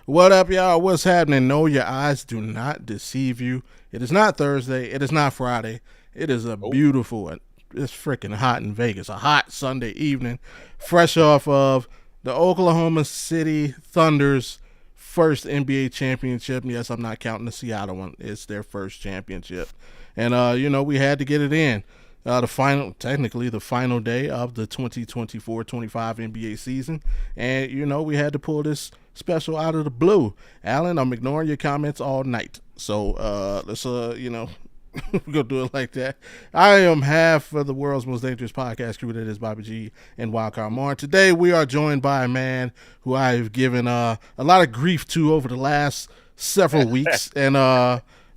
What up, y'all? What's happening? No, your eyes do not deceive you. It is not Thursday. It is not Friday. It is a Oh, beautiful, it's freaking hot in Vegas. A hot Sunday evening, fresh off of the Oklahoma City Thunder's first NBA championship. Yes, I'm not counting the Seattle one. It's their first championship. And, we had to get it in. Technically, the final day of the 2024-25 NBA season. And, we had to pull this special out of the blue. Alan, I'm ignoring your comments all night. So, let's, we're going to do it like that. I am half of the world's most dangerous podcast crew that is Bobby G and Wildcard Moore. Today, we are joined by a man who I have given a lot of grief to over the last several weeks. And,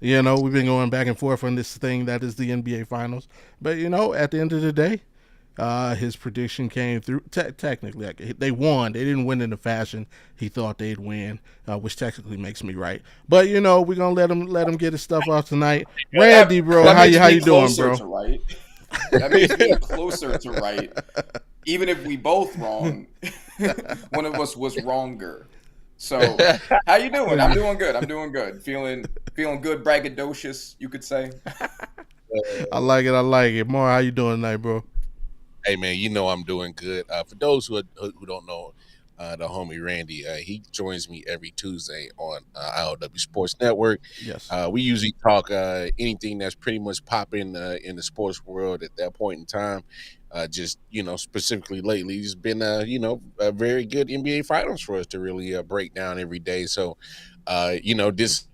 we've been going back and forth on this thing that is the NBA Finals. But, at the end of the day, his prediction came through. Technically, they won. They didn't win in the fashion he thought they'd win, which technically makes me right. But we're gonna let him get his stuff off tonight. Randy, bro, that how makes me you doing, closer bro? to right. That makes me closer to right. Even if we both wrong, one of us was wronger. So, how you doing? I'm doing good. I'm doing good. Feeling good, braggadocious, you could say. I like it. I like it. More, how you doing tonight, bro? hey man, you know I'm doing good. For those who don't know, the homie Randy, he joins me every Tuesday on Audible Sports Network. Yes. We usually talk anything that's pretty much popping in the sports world at that point in time. Just specifically lately, it's been a very good NBA Finals for us to really break down every day. So, this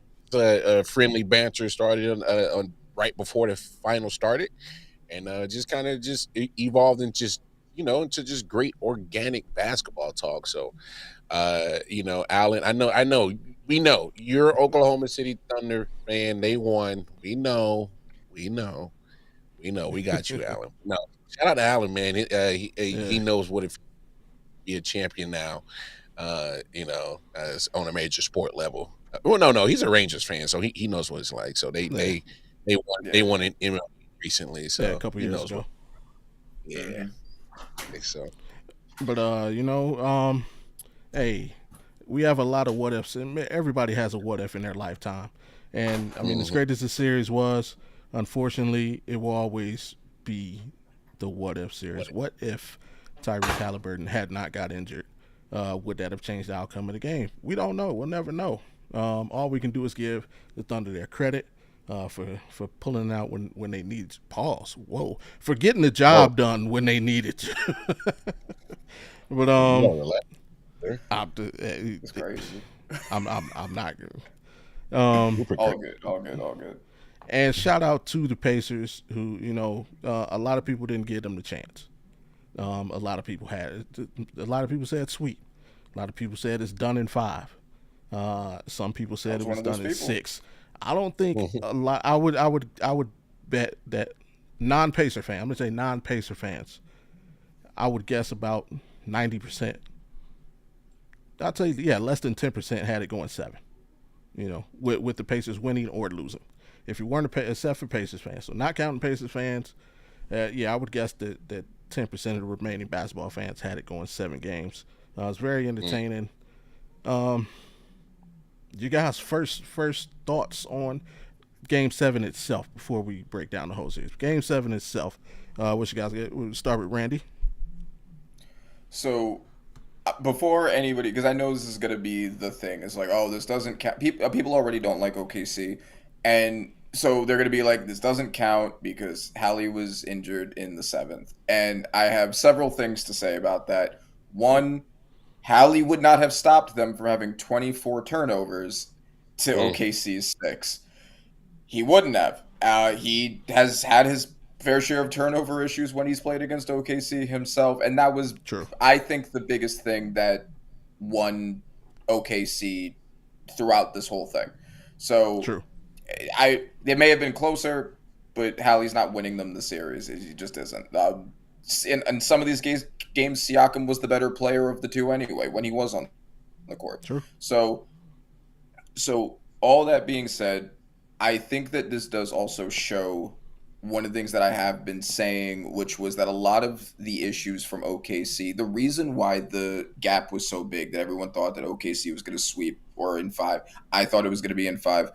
friendly banter started on right before the final started, and just kind of just evolved and just into just great organic basketball talk. So Alan, I know we know you're Oklahoma City Thunder fan. They won. We know we got you, Alan. No, shout out to Alan, man. He Yeah. knows what it feels to be a champion now. As on a major sport level. Well, no, he's a Rangers fan, so he knows what it's like. So they Yeah. they they won they Yeah. won an MLB recently, Yeah. A so couple he years knows ago. what. Yeah, hmm I think so. But hey, we have a lot of what ifs, and everybody has a what if in their lifetime. And I mean, as Hmm. great as the series was, unfortunately, it will always be the what if series. What? What if Tyrese Halliburton had not got injured? Would that have changed the outcome of the game? We don't know. We'll never know. All we can do is give the Thunder their credit. For pulling out when they need pause. Whoa, for getting the Whoa, job done when they needed to. But you don't relax, sir. I'm, It's crazy. I'm not good. Super All great. good. All good. All good. And shout out to the Pacers, who a lot of people didn't give them the chance. A lot of people had. A lot of people said sweet. A lot of people said it's done in 5. Some people I said was it one was of those done in people. 6. I don't think a lot. I would bet that non-Pacer fans. I'm gonna say non-Pacer fans. I would guess about 90%. I'll tell you, yeah, less than 10% had it going 7. With the Pacers winning or losing. If you weren't except for Pacers fans, so not counting Pacers fans, yeah, I would guess that 10% of the remaining basketball fans had it going 7 games. It's very Mm. entertaining. Um, you guys, first thoughts on Game 7 itself before we break down the whole series. Game 7 itself. What you guys get? We'll start with Randy. So, before anybody, because I know this is gonna be the thing. It's like, oh, this doesn't count. People already don't like OKC, and so they're gonna be like, this doesn't count because Hallie was injured in the seventh. And I have several things to say about that. One, Hallie would not have stopped them from having 24 turnovers to Mm. OKC's 6. He wouldn't have. He has had his fair share of turnover issues when he's played against OKC himself, and that was, True. I think, the biggest thing that won OKC throughout this whole thing. So, True. they may have been closer, but Hallie's not winning them the series. He just isn't. In some of these games, Siakam was the better player of the two anyway when he was on the court. True. So, so all that being said, I think that this does also show one of the things that I have been saying, which was that a lot of the issues from OKC, the reason why the gap was so big that everyone thought that OKC was going to sweep or in five, I thought it was going to be in five,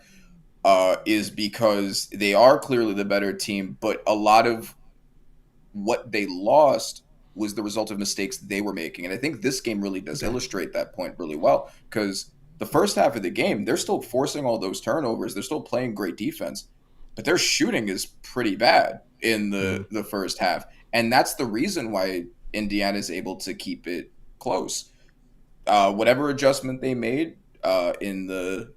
is because they are clearly the better team, but a lot of what they lost was the result of mistakes they were making. And I think this game really does illustrate that point really well, because the first half of the game, they're still forcing all those turnovers. They're still playing great defense, but their shooting is pretty bad in the first half. And that's the reason why Indiana is able to keep it close. Whatever adjustment they made in the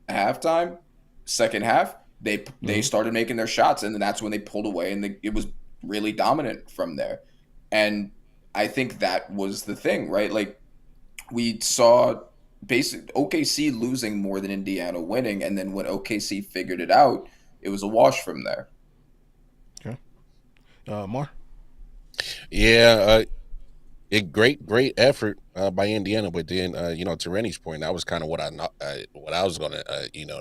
halftime, second half, they started making their shots, and then that's when they pulled away, and it was really dominant from there. And I think that was the thing, right? Like, we saw basic OKC losing more than Indiana winning, and then when OKC figured it out, it was a wash from there. Okay. More? Yeah, great effort by Indiana, but then to Rennie's point, that was kind of what I was gonna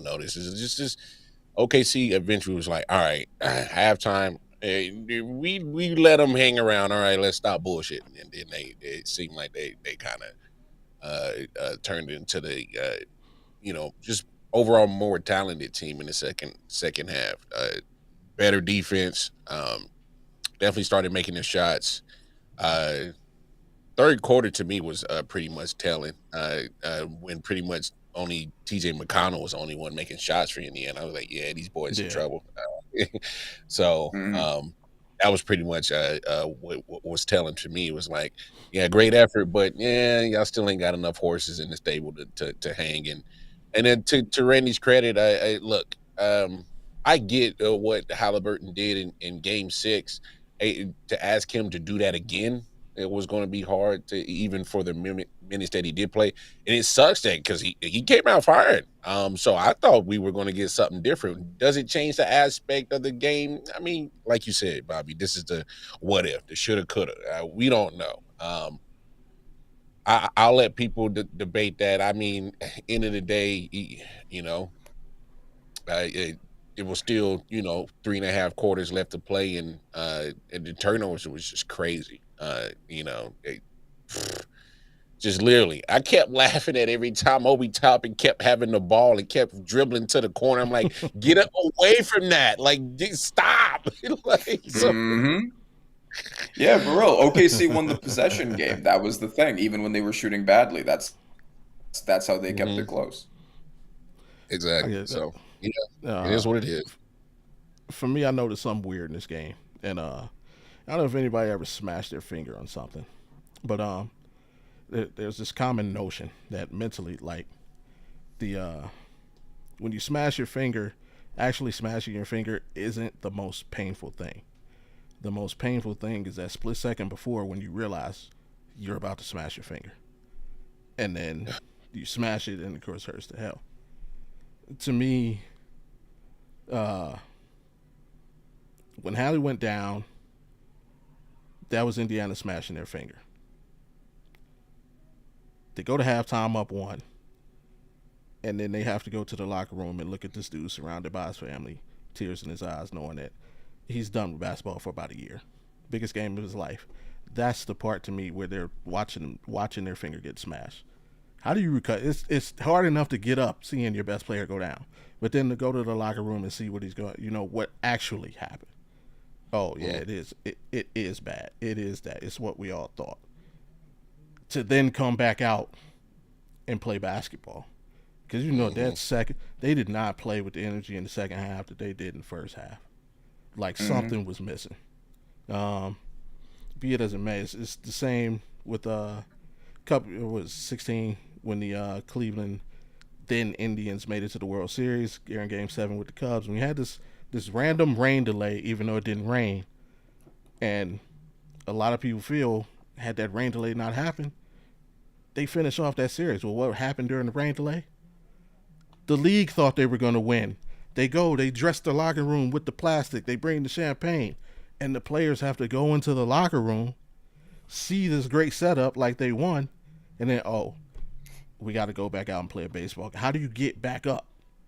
notice is just OKC eventually was like, all right, halftime, we let them hang around. All right, let's stop bullshitting, and then it seemed like they kind of turned into the just overall more talented team in the second half. Better defense, definitely started making their shots. Third quarter to me was pretty much telling. When pretty much only TJ McConnell was the only one making shots for Indiana. I was like, yeah, these boys in trouble. So that was pretty much what was telling to me. It was like, yeah, great effort, but yeah, y'all still ain't got enough horses in the stable to hang. And then to Randy's credit, I look, I get what Halliburton did in Game 6. To ask him to do that again, it was going to be hard to even for the minutes that he did play, and it sucks that because he came out firing. So I thought we were going to get something different. Does it change the aspect of the game? I mean, like you said, Bobby, this is the what if, the shoulda, coulda. We don't know. I'll let people debate that. I mean, end of the day, it was still 3.5 quarters left to play, and the turnovers was just crazy. Just literally, I kept laughing at every time Obi Toppin kept having the ball and kept dribbling to the corner. I'm like, get away from that! Like, stop! Yeah, for real. OKC won the possession game. That was the thing. Even when they were shooting badly, that's how they kept it close. Exactly. So it is what it is. For me, I noticed something weird in this game, and I don't know if anybody ever smashed their finger on something, but there's this common notion that mentally, like when you smash your finger, actually smashing your finger isn't the most painful thing. The most painful thing is that split second before when you realize you're about to smash your finger, and then you smash it, and of course it hurts to hell. To me, when Hallie went down, that was Indiana smashing their finger. They go to halftime up 1, and then they have to go to the locker room and look at this dude surrounded by his family, tears in his eyes, knowing that he's done with basketball for about a year. Biggest game of his life. That's the part to me where they're watching their finger get smashed. How do you recover? It's hard enough to get up seeing your best player go down, but then to go to the locker room and see what he's going, what actually happened. Oh yeah, it is. It is bad. It is that. It's what we all thought. To then come back out and play basketball, because that second, they did not play with the energy in the second half that they did in the first half. Like something was missing. Be it as it may, it's the same with couple. It was 16 when the Cleveland then Indians made it to the World Series in Game 7 with the Cubs. And we had this random rain delay, even though it didn't rain, and a lot of people feel had that rain delay not happened, they finish off that series. Well, what happened during the rain delay? The league thought they were going to win. They dress the locker room with the plastic. They bring the champagne. And the players have to go into the locker room, see this great setup like they won, and then, we got to go back out and play a baseball. How do you get back up,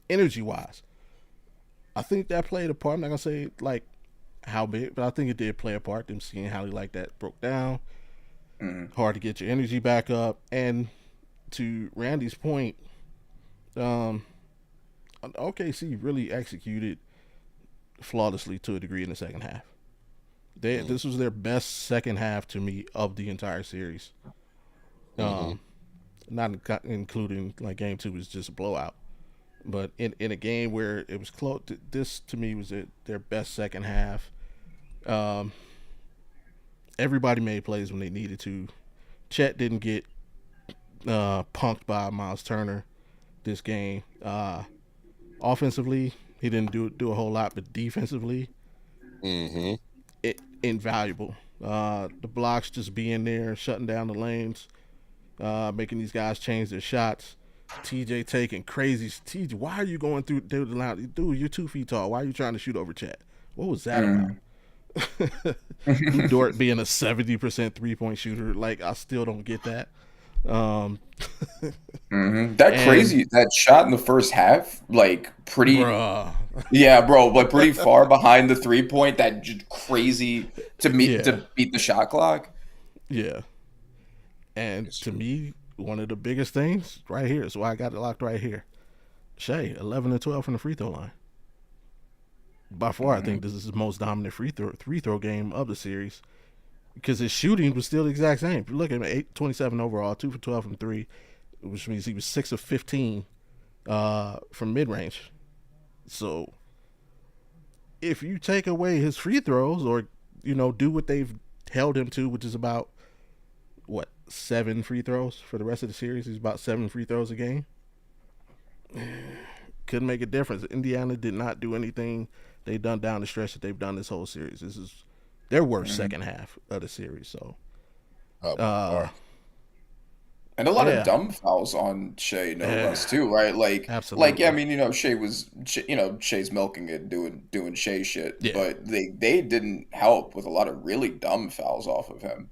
energy-wise? I think that played a part. I'm not going to say, like, how big, but I think it did play a part. Them seeing how he like that broke down, hard to get your energy back up. And to Randy's point, um, OKC really executed flawlessly to a degree in the second half. This was their best second half to me of the entire series. Um, not including like game two was just a blowout, but in a game where it was close, this to me was their best second half. Um, Everybody made plays when they needed to. Chet didn't get punked by Miles Turner this game. Offensively, he didn't do a whole lot, but defensively, invaluable. The blocks just being there, shutting down the lanes, making these guys change their shots. TJ taking crazy. TJ, why are you going through the line? Dude, you're 2 feet tall. Why are you trying to shoot over Chet? What was that about? Lou Dort being a 70% 3-point shooter, like I still don't get that. That crazy that shot in the first half, like pretty, yeah, bro, but pretty far behind the 3-point. That just crazy to beat the shot clock. Yeah, and to me, one of the biggest things right here is why I got it locked right here. Shea 11 and 12 from the free throw line. By far, I think this is his most dominant free throw game of the series because his shooting was still the exact same. If you look at him, 27 overall, 2 for 12 from three, which means he was 6 of 15 from mid range. So if you take away his free throws or do what they've held him to, which is about 7 free throws for the rest of the series, he's about 7 free throws a game. Couldn't make a difference. Indiana did not do anything they've done down the stretch that they've done this whole series. This is their worst second half of the series. So, and a lot of dumb fouls on Shea, no less too, right? Like, absolutely. I mean, Shea's milking it, doing Shea shit, but they didn't help with a lot of really dumb fouls off of him.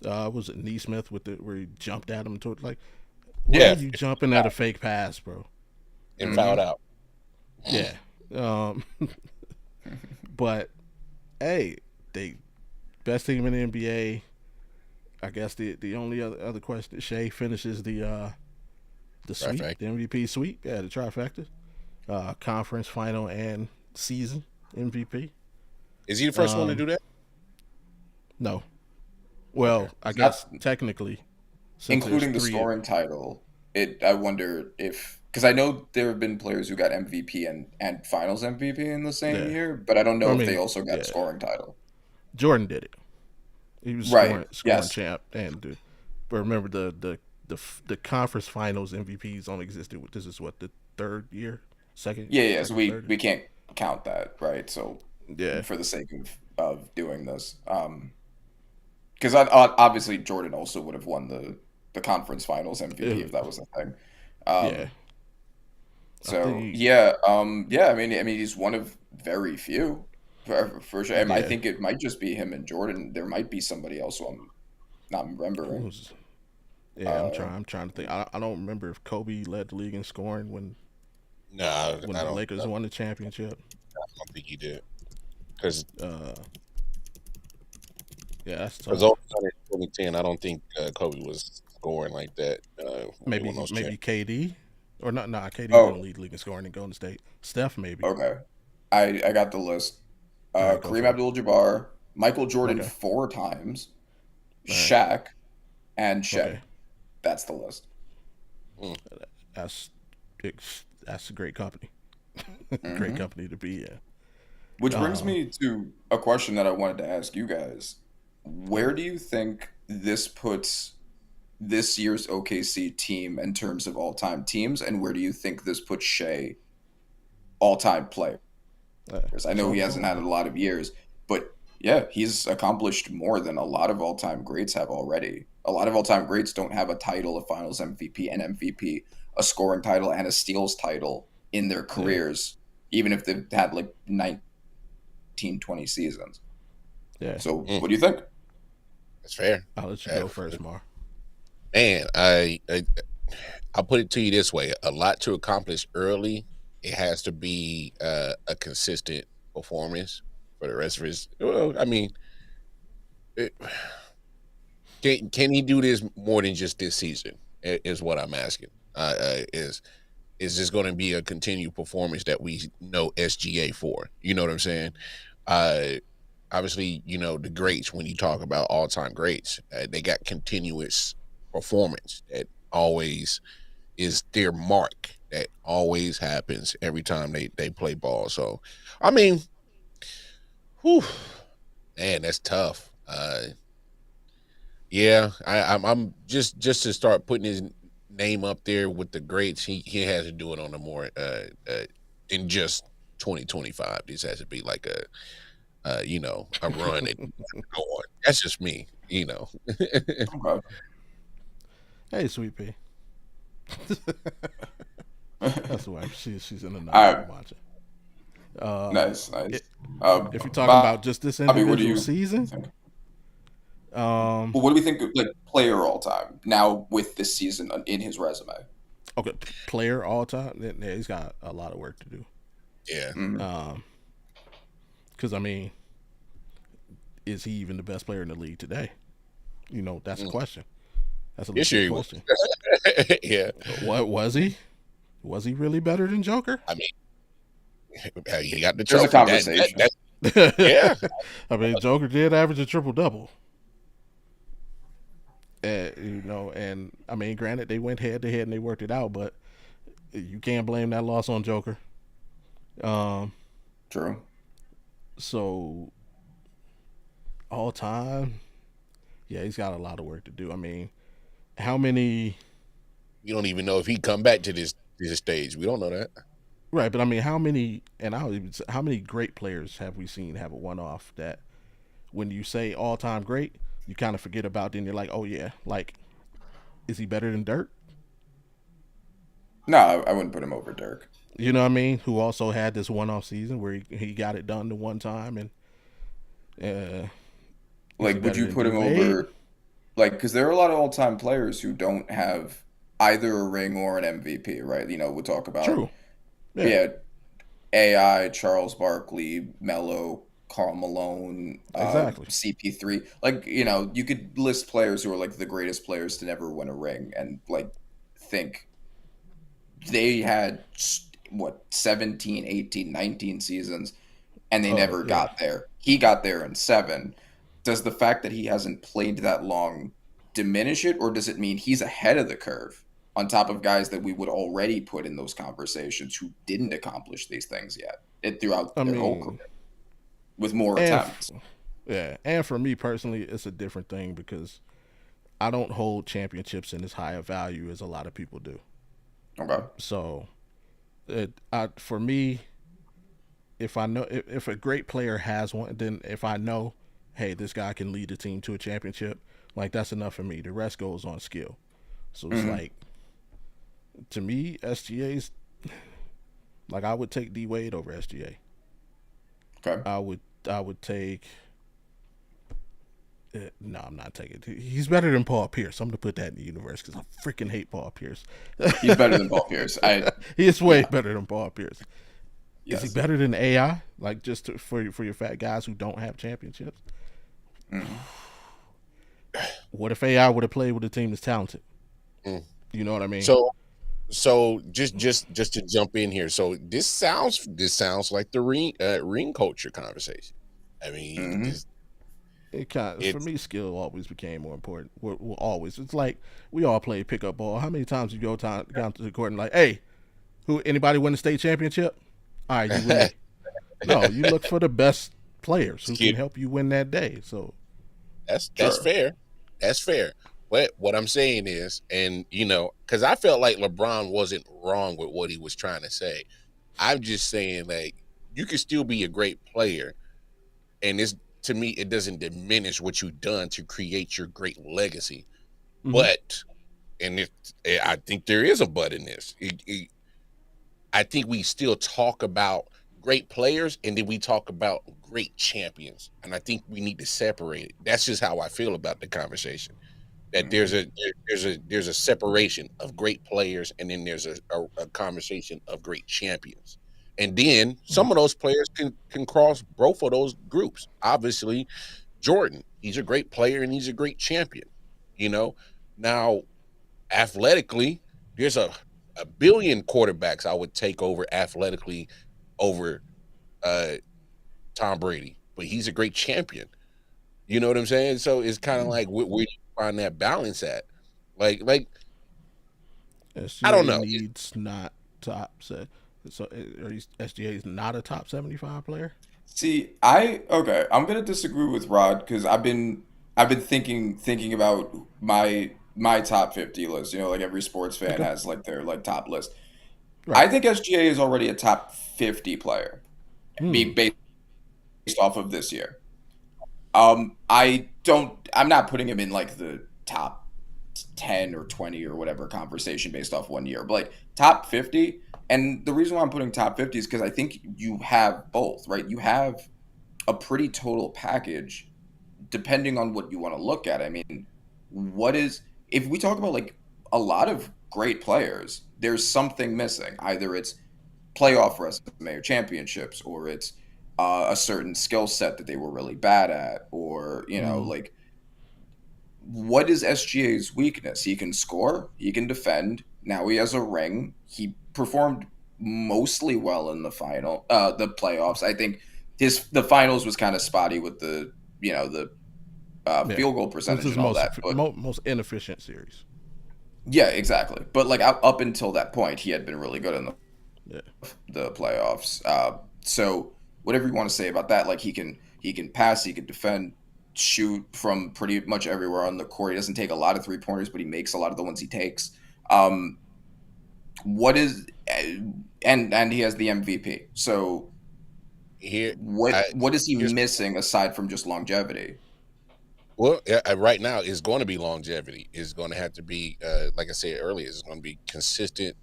Was it Neesmith where he jumped at him why are you jumping at a fake pass, bro? And fouled out. Yeah. But hey, they best team in the NBA. I guess the only other question, Shea finishes the sweep, the MVP sweep. Yeah, the trifecta. Conference final and season MVP. Is he the first one to do that? No. Well, I guess technically, including the scoring title. I wonder if, because I know there have been players who got MVP and Finals MVP in the same year, but I don't know if they also got a scoring title. Jordan did it. He was scoring champ, but remember the conference Finals MVPs only existed. This is what, the second? Yeah. So we can't count that, right? So for the sake of doing this, because obviously Jordan also would have won the conference Finals MVP if that was a thing. So I mean he's one of very few for sure. I think it might just be him and Jordan. There might be somebody else who I'm not remembering. I'm trying to think. I don't remember if Kobe led the league in scoring when the Lakers won the championship. I don't think he did. Because that's tough. Because in 2010, I don't think Kobe was scoring like that. Maybe KD. Or not, KD didn't lead the league in scoring in Golden State. Steph, maybe. Okay. I got the list. Kareem Abdul-Jabbar, Michael Jordan 4 times, Shaq, and Shea. Okay. That's the list. That's a great company. Great company to be in. Which brings me to a question that I wanted to ask you guys. Where do you think this puts this year's OKC team in terms of all-time teams, and where do you think this puts Shea all-time players? I know he hasn't had a lot of years, but he's accomplished more than a lot of all-time greats have already. A lot of all-time greats don't have a title, a Finals MVP, an MVP, a scoring title, and a steals title in their careers, even if they've had like 19, 20 seasons. Yeah. So what do you think? That's fair. I'll let you go first, Mar. Man, I'll put it to you this way: a lot to accomplish early. It has to be a consistent performance. for the rest of his. Well, I mean, it, can he do this more than just this season? Is what I'm asking. Is this going to be a continued performance that we know SGA for? You know what I'm saying? Uh, Obviously, the greats. When you talk about all time greats, they got continuous performance that always is their mark. That always happens every time they play ball. So, I mean, whew, man, that's tough. Yeah, I'm just to start putting his name up there with the greats. He has to do it on a more than just 2025. This has to be like a run that go on. That's just me. Okay. Hey, Sweet Pea. That's why she's in another All room right. watching. Nice, nice. It, if you're talking about just this Bobby, what do individual you season, think? um, Well, what do we think of like player all time now with this season in his resume? okay, player all time, yeah, he's got a lot of work to do. Yeah. Mhm. Because I mean, is he even the best player in the league today? That's a Mm. question. That's a This year legit he was. question. Yeah. What was he? Was he really better than Joker? I mean, he got the There's a trophy. conversation. Yeah. I mean, Joker did average a triple double. And I mean, granted, they went head to head and they worked it out, but you can't blame that loss on Joker. Um, True. so all time, yeah, he's got a lot of work to do. I mean, how many? You don't even know if he come back to this stage. We don't know that. Right, but I mean, how many? And how many great players have we seen have a one-off that when you say all-time great, you kind of forget about? Then you're like, oh yeah, like is he better than Dirk? No, I wouldn't put him over Dirk. You know what I mean? Who also had this one-off season where he got it done the one time, and is he Like, would better you than put D him Wade? over? Like, because there are a lot of all-time players who don't have either a ring or an MVP, right? We'll talk about, True. Yeah. yeah, AI, Charles Barkley, Melo, Karl Malone, Exactly. CP3. Like, you could list players who are like the greatest players to never win a ring and like think they had what 17, 18, 19 seasons and they never Yeah. got there. He got there in 7. Does the fact that he hasn't played that long diminish it, or does it mean he's ahead of the curve on top of guys that we would already put in those conversations who didn't accomplish these things yet I throughout their whole mean, career with more and attempts? yeah, and for me personally, it's a different thing because I don't hold championships in as high a value as a lot of people do. Okay. So, for me, if I know if a great player has one, then if I know, hey, this guy can lead the team to a championship, like that's enough for me. The rest goes on skill. So it's Hmm. like to me, SGA's like I would take D Wade over SGA. Okay. I would take. No, I'm not taking. He's better than Paul Pierce. I'm gonna put that in the universe because I freaking hate Paul Pierce. He's better than Paul Pierce. He is way Yeah. better than Paul Pierce. Is he Yes. better than AI? Like for your fat guys who don't have championships. Hmm. What if AI would have played with a team that's talented? Mm. You know what I mean? So just to jump in here. So this sounds like the ring culture conversation. I mean, Hmm. It kind of, for it's me, skill always became more important. Will always. It's like we all play pickup ball. How many times you go down to the court and like, hey, who anybody win the state championship? All right, you with me? No, you look for the best players who skill. can help you win that day. So That's Sure. fair. That's fair. But what I'm saying is, and because I felt like LeBron wasn't wrong with what he was trying to say. I'm just saying like you can still be a great player, and it's to me it doesn't diminish what you've done to create your great legacy. mhm. But I think there is a but in this. I think we still talk about great players and then we talk about great champions. And I think we need to separate it. That's just how I feel about the conversation. That Hmm. there's a separation of great players and then there's a conversation of great champions. And then some of those players can cross both of those groups. Obviously, Jordan, he's a great player and he's a great champion. You know, now athletically, there's a billion quarterbacks I would take over athletically over uh, Tom Brady, but he's a great champion. You know what I'm saying? So it's kind of like where do you find that balance at? Like I don't SGA know. needs not top set. So SGA is not a top 75 player. See, I'm gonna disagree with Rod because I've been thinking about my top 50 list. You know, like every sports fan Okay. has like their like top list. Right. I think SGA is already a top 50 player, Hmm. be based off of this year. I'm not putting him in like the top 10 or 20 or whatever conversation based off 1 year, but like top 50. And the reason why I'm putting top 50 is because I think you have both, right? You have a pretty total package depending on what you want to look at. I mean, what is, if we talk about like a lot of great players, there's something missing. Either it's playoff resume or championships, or it's a certain skill set that they were really bad at, or, you know, Hmm. like what is SGA's weakness? He can score, he can defend. Now he has a ring. He performed mostly well in the playoffs. I think the finals was kind of spotty with the the Yeah. field goal This is percentage his and all most that. But most inefficient series. yeah, exactly. But like up until that point, he had been really good in Yeah. the playoffs. So whatever you want to say about that, like he can pass, he can defend, shoot from pretty much everywhere on the court. He doesn't take a lot of 3 pointers, but he makes a lot of the ones he takes. Um, what is and he has the MVP. So Here, I what is he here's missing aside from just longevity? well, yeah, right now it's going to be longevity. It's going to have to be, like I said earlier, it's going to be consistent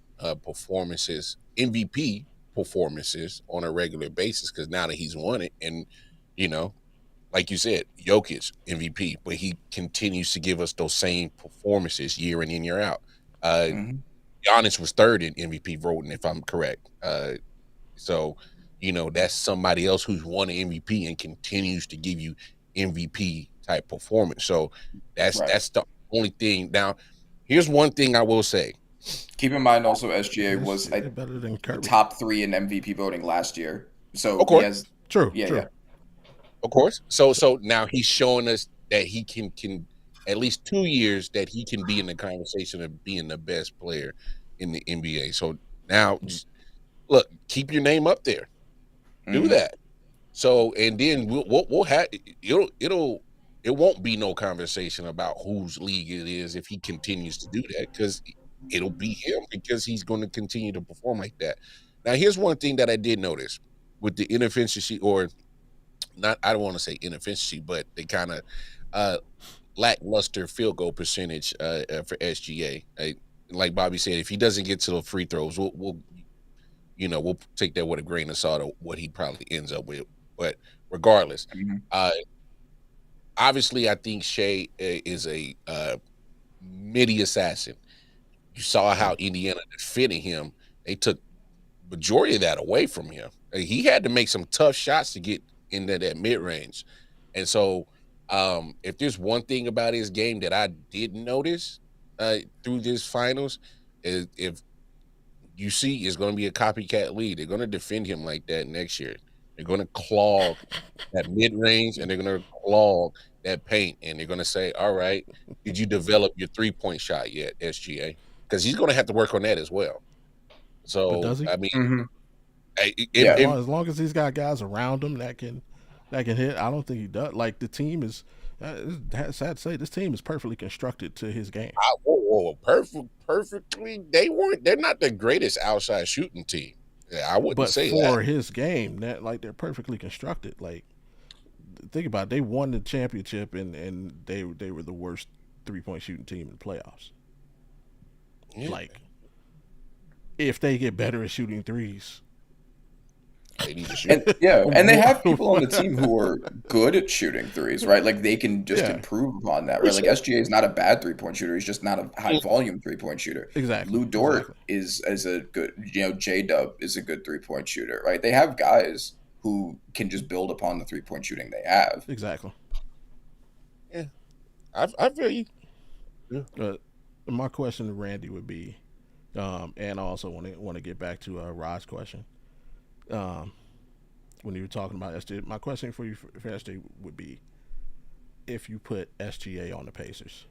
performances, MVP performances on a regular basis. Because now that he's won it, and you know, like you said, Jokic MVP, but he continues to give us those same performances year in and year out. Uh, Hmm. Giannis was third in MVP voting, if I'm correct. So, that's somebody else who's won an MVP and continues to give you MVP type performance. So Right. that's the only thing. Now, here's one thing I will say. Keep in mind also SGA It's was better than the Kirby. top three in MVP voting last year. Of So he course, has, True. yeah, yeah. True. of course. So now he's showing us that he can at least 2 years that he can be in the conversation of being the best player in the NBA. So now, just look, keep your name up there. Do Hmm. that. So and then we'll have it won't be no conversation about whose league it is if he continues to do that because it'll be him because he's going to continue to perform like that. Now here's one thing that I did notice with the inefficiency or not I don't want to say inefficiency but the kind of uh lackluster field goal percentage for SGA. Like Bobby said, if he doesn't get to the free throws, we'll take that with a grain of salt of what he probably ends up with. But regardless, Hmm. uh, obviously, I think Shea is a midi assassin. You saw how Indiana defended him; they took majority of that away from him. He had to make some tough shots to get into that mid range, and so if there's one thing about his game that I did notice through this finals is if you see is going to be a copycat lead. They're going to defend him like that next year. They're going to clog that mid range and they're going to clog that paint. And they're going to say, all right, did you develop your 3-point shot yet, SGA? Because he's going to have to work on that as well. But So, does he? I mean, Hmm. Yeah. As long as he's got guys around him that can hit, I don't think he does. Like the team is, it's sad to say, this team is perfectly constructed to his game. perfectly, they're not the greatest outside shooting team. Yeah, I wouldn't But say that. for his game, that like they're perfectly constructed. Like think about it, they won the championship and they were the worst 3-point shooting team in the playoffs. Yeah. Like if they get better at shooting threes, They need to shoot. And they have people on the team who are good at shooting threes, right? Like they can just Yeah, improve upon that, For right? Like sure. SGA is not a bad 3-point shooter. He's just not a high volume 3-point shooter. exactly, Lou Dort exactly, is a good, J Dub is a good 3-point shooter, right? They have guys who can just build upon the 3-point shooting they have. exactly. Yeah, I feel you. Yeah. My question to Randy would be, and I also want to get back to Rod's question. Um, when you were talking about SGA, my question for you for SGA would be, if you put SGA on the Pacers,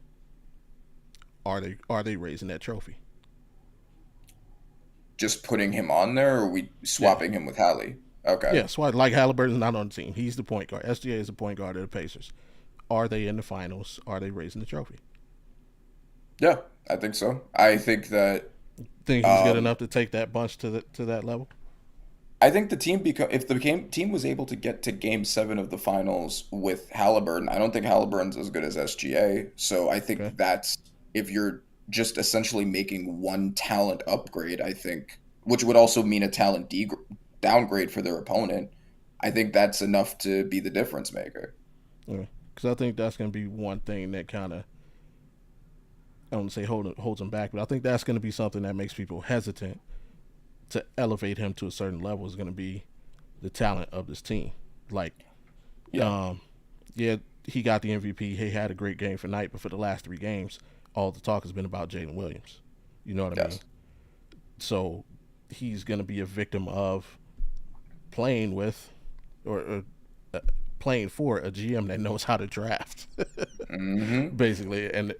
are they raising that trophy? Just putting him on there, or are we Yeah, swapping him with Hallie? Okay. yeah. So like Halliburton's not on the team. He's the point guard. SGA is the point guard of the Pacers. Are they in the finals? Are they raising the trophy? Yeah, I think so. I think that Think he's good um, enough to take that bunch to that level? I think the team if the team was able to get to Game 7 of the finals with Halliburton, I don't think Halliburton's as good as SGA. So I Okay. think that's if you're just essentially making one talent upgrade, I think, which would also mean a talent downgrade for their opponent. I think that's enough to be the difference maker. Yeah. Because I think that's going to be one thing that kind of, I don't say holds him back, but I think that's going to be something that makes people hesitant to elevate him to a certain level. Is going to be the talent of this team. Like, Yeah. um, yeah, he got the MVP. He had a great game for night, but for the last 3 games, all the talk has been about Jalen Williams. You know what I mean? Yes. So he's going to be a victim of playing with or playing for a GM that knows how to draft, Hmm. basically. And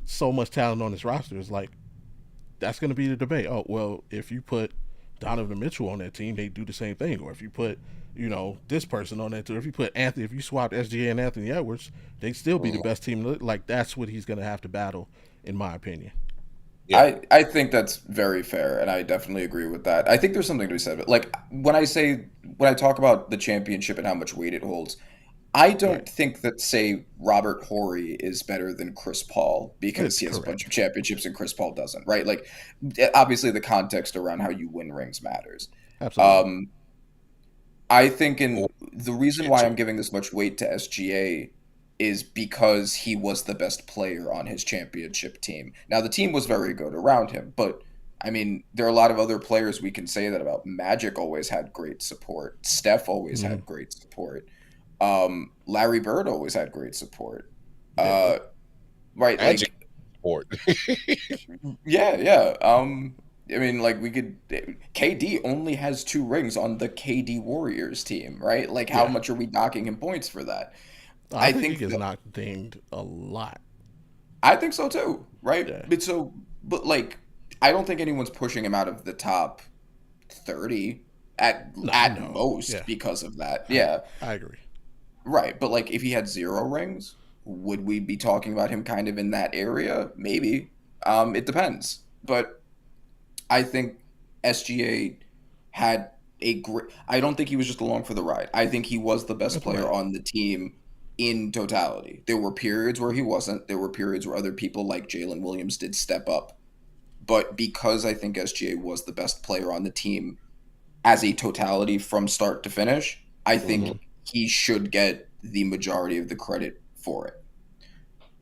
so much talent on this roster is like, that's going to be the debate. Oh, well, if you put Donovan Mitchell on that team, they do the same thing. Or if you put, this person on that team, if you swap SGA and Anthony Edwards, they'd still be the best team. Like, that's what he's going to have to battle, in my opinion. Yeah. I think that's very fair, and I definitely agree with that. I think there's something to be said, but like when I talk about the championship and how much weight it holds, I Right. don't think that, say, Robert Horry is better than Chris Paul because It's he has a bunch of correct. championships and Chris Paul doesn't, right? Like, obviously, the context around how you win rings matters. Absolutely. Um, I think Or the reason why shit I'm giving this much weight to SGA is because he was the best player on his championship team. Now, the team was very good around him, but I mean, there are a lot of other players we can say that about. Magic always had great support. Steph always Hmm. had great support. Larry Bird always had great support. Yeah. Uh, right, Magic like sport. yeah, yeah. I mean, like we could. KD only has 2 rings on the KD Warriors team, right? Like, how Yeah. much are we knocking him points for that? I I think he think gets that knocked dinged a lot. I think so too, right? Yeah. But like, I don't think anyone's pushing him out of the top 30 at No. most Yeah. because of that. I Yeah, I agree. right. But like, if he had 0 rings, would we be talking about him kind of in that area? Maybe. It depends. But I think SGA had a great. I don't think he was just along for the ride. I think he was the best That's player right. on the team in totality. There were periods where he wasn't. There were periods where other people like Jalen Williams did step up. But because I think SGA was the best player on the team as a totality from start to finish, I Hmm. think he should get the majority of the credit for it.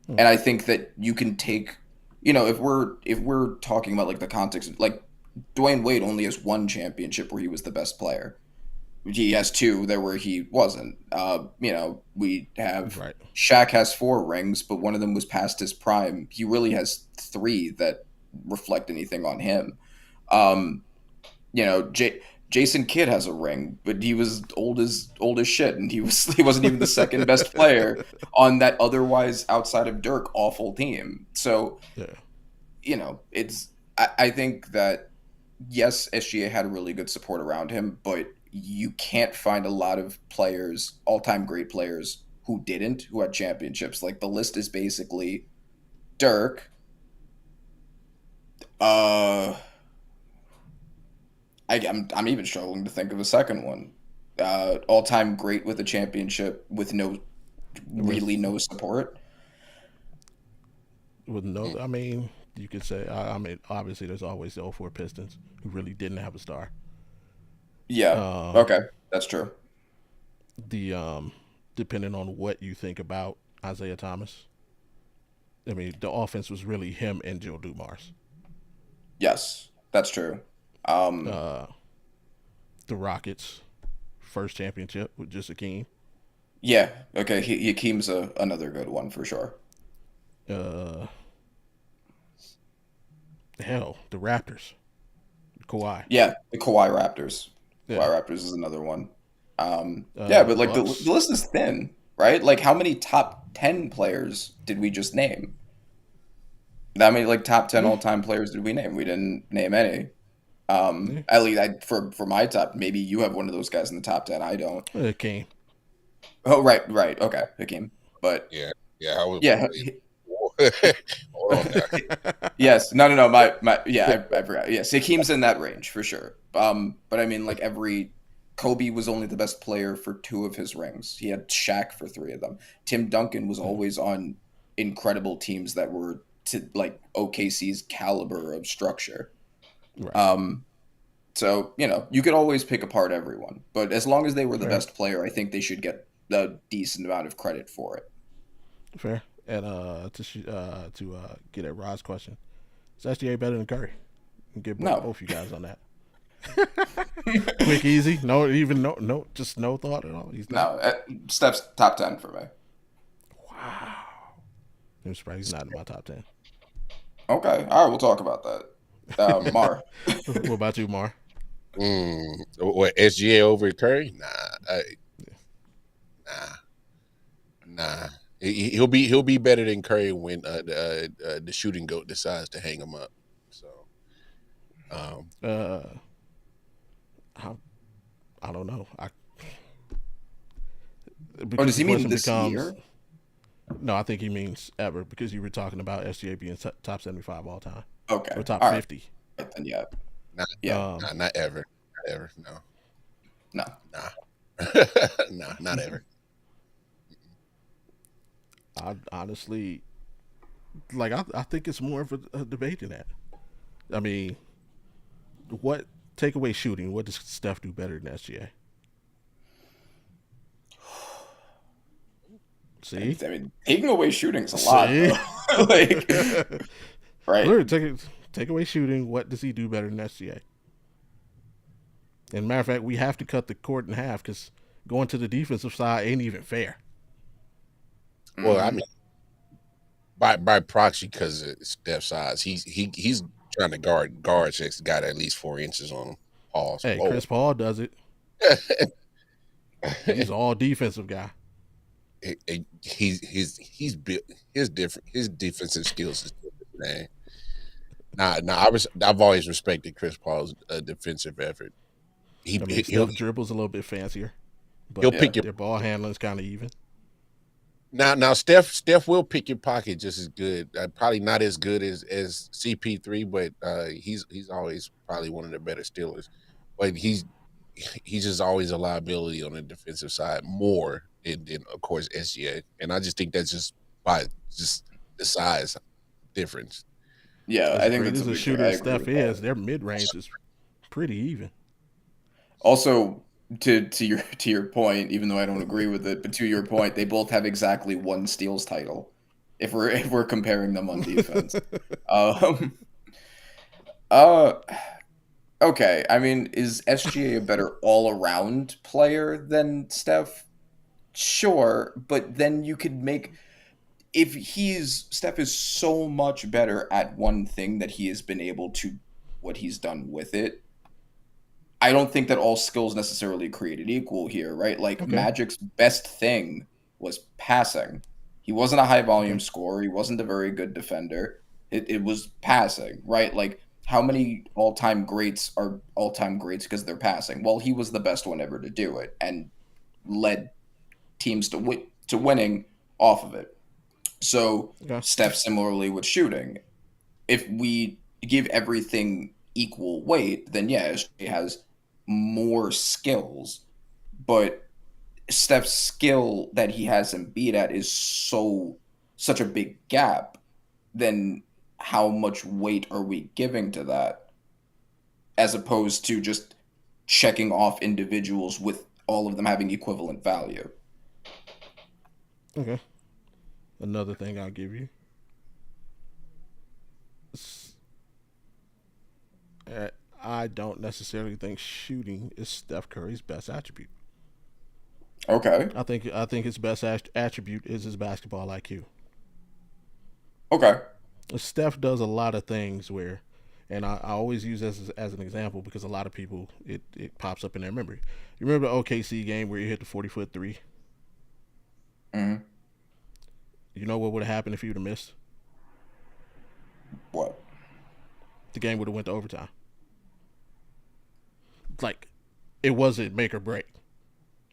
Hmm. And I think that you can take, if we're talking about like the context, like Dwayne Wade only has 1 championship where he was the best player. He has 2 there where he wasn't. We have Right. Shaq has 4 rings, but one of them was past his prime. He really has 3 that reflect anything on him. Um, Jason Kidd has a ring, but he was old as shit, and he wasn't even the second best player on that otherwise outside of Dirk awful team. So Yeah. it's I think that yes, SGA had really good support around him, but you can't find a lot of players, all-time great players, who had championships. Like the list is basically Dirk, uh I'm even struggling to think of a second one. All-time great with a championship with really With no support. no, I mean, you could say. I mean, obviously, there's always the '04 Pistons who really didn't have a star. Yeah. Um, Okay, that's true. the depending on what you think about Isaiah Thomas, I mean, the offense was really him and Joe Dumars. Yes, that's true. Um, Uh, the Rockets' first championship with just Akeem. yeah. Okay, Hakeem's another good one for sure. Uh, hell, the Raptors, Kawhi. Yeah, the Kawhi Raptors. Yeah. Kawhi Raptors is another one. Yeah, The but like the Bucks. list is thin, right? Like how many top 10 players did we just name? How many like top 10 Yeah, all-time players did we name? We didn't name any. yeah. At least for my top, maybe you have one of those guys in the top 10. I don't. Akeem. Oh, right, right. Okay, Hakeem. But Yeah, yeah. I would. yeah, Hold on now. yes. No, no, no. My yeah, I forgot. Yes, Hakeem's in that range for sure. But I mean, like every Kobe was only the best player for two of his rings. He had Shaq for three of them. Tim Duncan was Yeah, always on incredible teams that were to like OKC's caliber of structure. right. Um, so you could always pick apart everyone, but as long as they were the Fair. best player, I think they should get a decent amount of credit for it. Fair. And to get at Rod's question, is SGA better than Curry? Get No, both you guys on that. Quick, easy. No, even no, just no thought at all. He's no. not. Steph's top 10 for me. Wow. I'm surprised he's not in my top 10. Okay. All right. We'll talk about that. Mar. What about you, Mar? What, SGA over Curry? Nah, nah. He'll be better than Curry when the shooting goat decides to hang him up. So, um, Uh, I, I don't know. Oh, Because does the he mean question this becomes year? no. I think he means ever because you were talking about SGA being top 75 all time Okay. or top All right. 50. Then yeah. not, Yeah. Um, not ever, not ever. No, No. nah, nah, not ever. I honestly like. I think it's more of a debate than that. I mean, what takeaway shooting? What does Steph do better than SGA? See, I mean, taking away shooting's a lot see. though. Like, right? Literally, take away shooting. What does he do better than SGA? And matter of fact, we have to cut the court in half because going to the defensive side ain't even fair. Well, I Hmm. mean, by proxy, because of Steph's size, he's trying to guard checks got at least 4 inches on him. Pause. Hey, Whoa. Chris Paul does it. He's all defensive guy. He's built his defensive skills is different, man. Nah. I've always respected Chris Paul's defensive effort. He I mean, he'll Steph dribbles a little bit fancier, he'll but Yeah. pick your their ball handling's kind of even. now. Steph will pick your pocket just as good. Probably not as good as CP3, but he's always probably one of the better stealers. But he's just always a liability on the defensive side more than of course SGA, and I just think that's just by just the size difference. Yeah, As I think great that's as a a big thing. shooter I as agree Steph with that. is, their mid range is pretty even. Also, to your point, even though I don't agree with it, but to your point, they both have exactly one steals title. If we're comparing them on defense. Um. Uh. Okay. I mean, is SGA a better all-around player than Steph? Sure, but then you could make if he's Steph is so much better at one thing that he has been able to what he's done with it. I don't think that all skills necessarily created equal here, right? Like Okay, Magic's best thing was passing. He wasn't a high volume okay. scorer. He wasn't a very good defender. It was passing, right? Like how many all time greats are all time greats because they're passing? Well, he was the best one ever to do it and led teams to winning off of it. So Okay. Steph similarly with shooting. If we give everything equal weight, then yeah, she has more skills, but Steph's skill that he has him beat at is such a big gap. Then how much weight are we giving to that as opposed to just checking off individuals with all of them having equivalent value. Okay. Another thing I'll give you. S- I don't necessarily think shooting is Steph Curry's best attribute. Okay. I think his best attribute is his basketball IQ. Okay. Steph does a lot of things where, and I always use this as an example because a lot of people it pops up in their memory. You remember the OKC game where you hit the 40-foot three? Mm-hmm. You know what would have happened if you would have missed? What? The game would have went to overtime. Like, it wasn't make or break.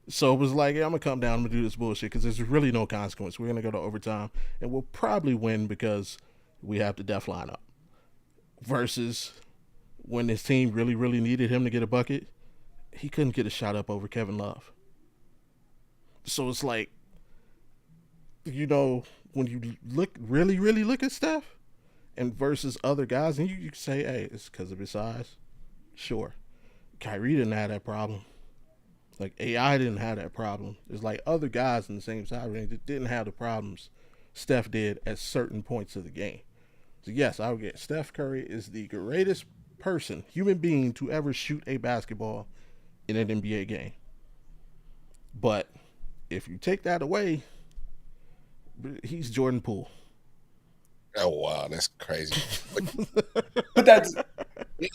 So it was like, yeah, I'm gonna come down. I'm gonna do this bullshit because there's really no consequence. We're gonna go to overtime and we'll probably win because we have the death lineup. Versus when his team really, really needed him to get a bucket, he couldn't get a shot up over Kevin Love. So it's like, when you really, really look at Steph and versus other guys, and you say, hey, it's because of his size. Sure. Kyrie didn't have that problem. Like AI didn't have that problem. There's like other guys in the same size range that didn't have the problems Steph did at certain points of the game. So yes, I would get Steph Curry is the greatest person, human being to ever shoot a basketball in an NBA game. But if you take that away, he's Jordan Poole. Oh wow, that's crazy. But that's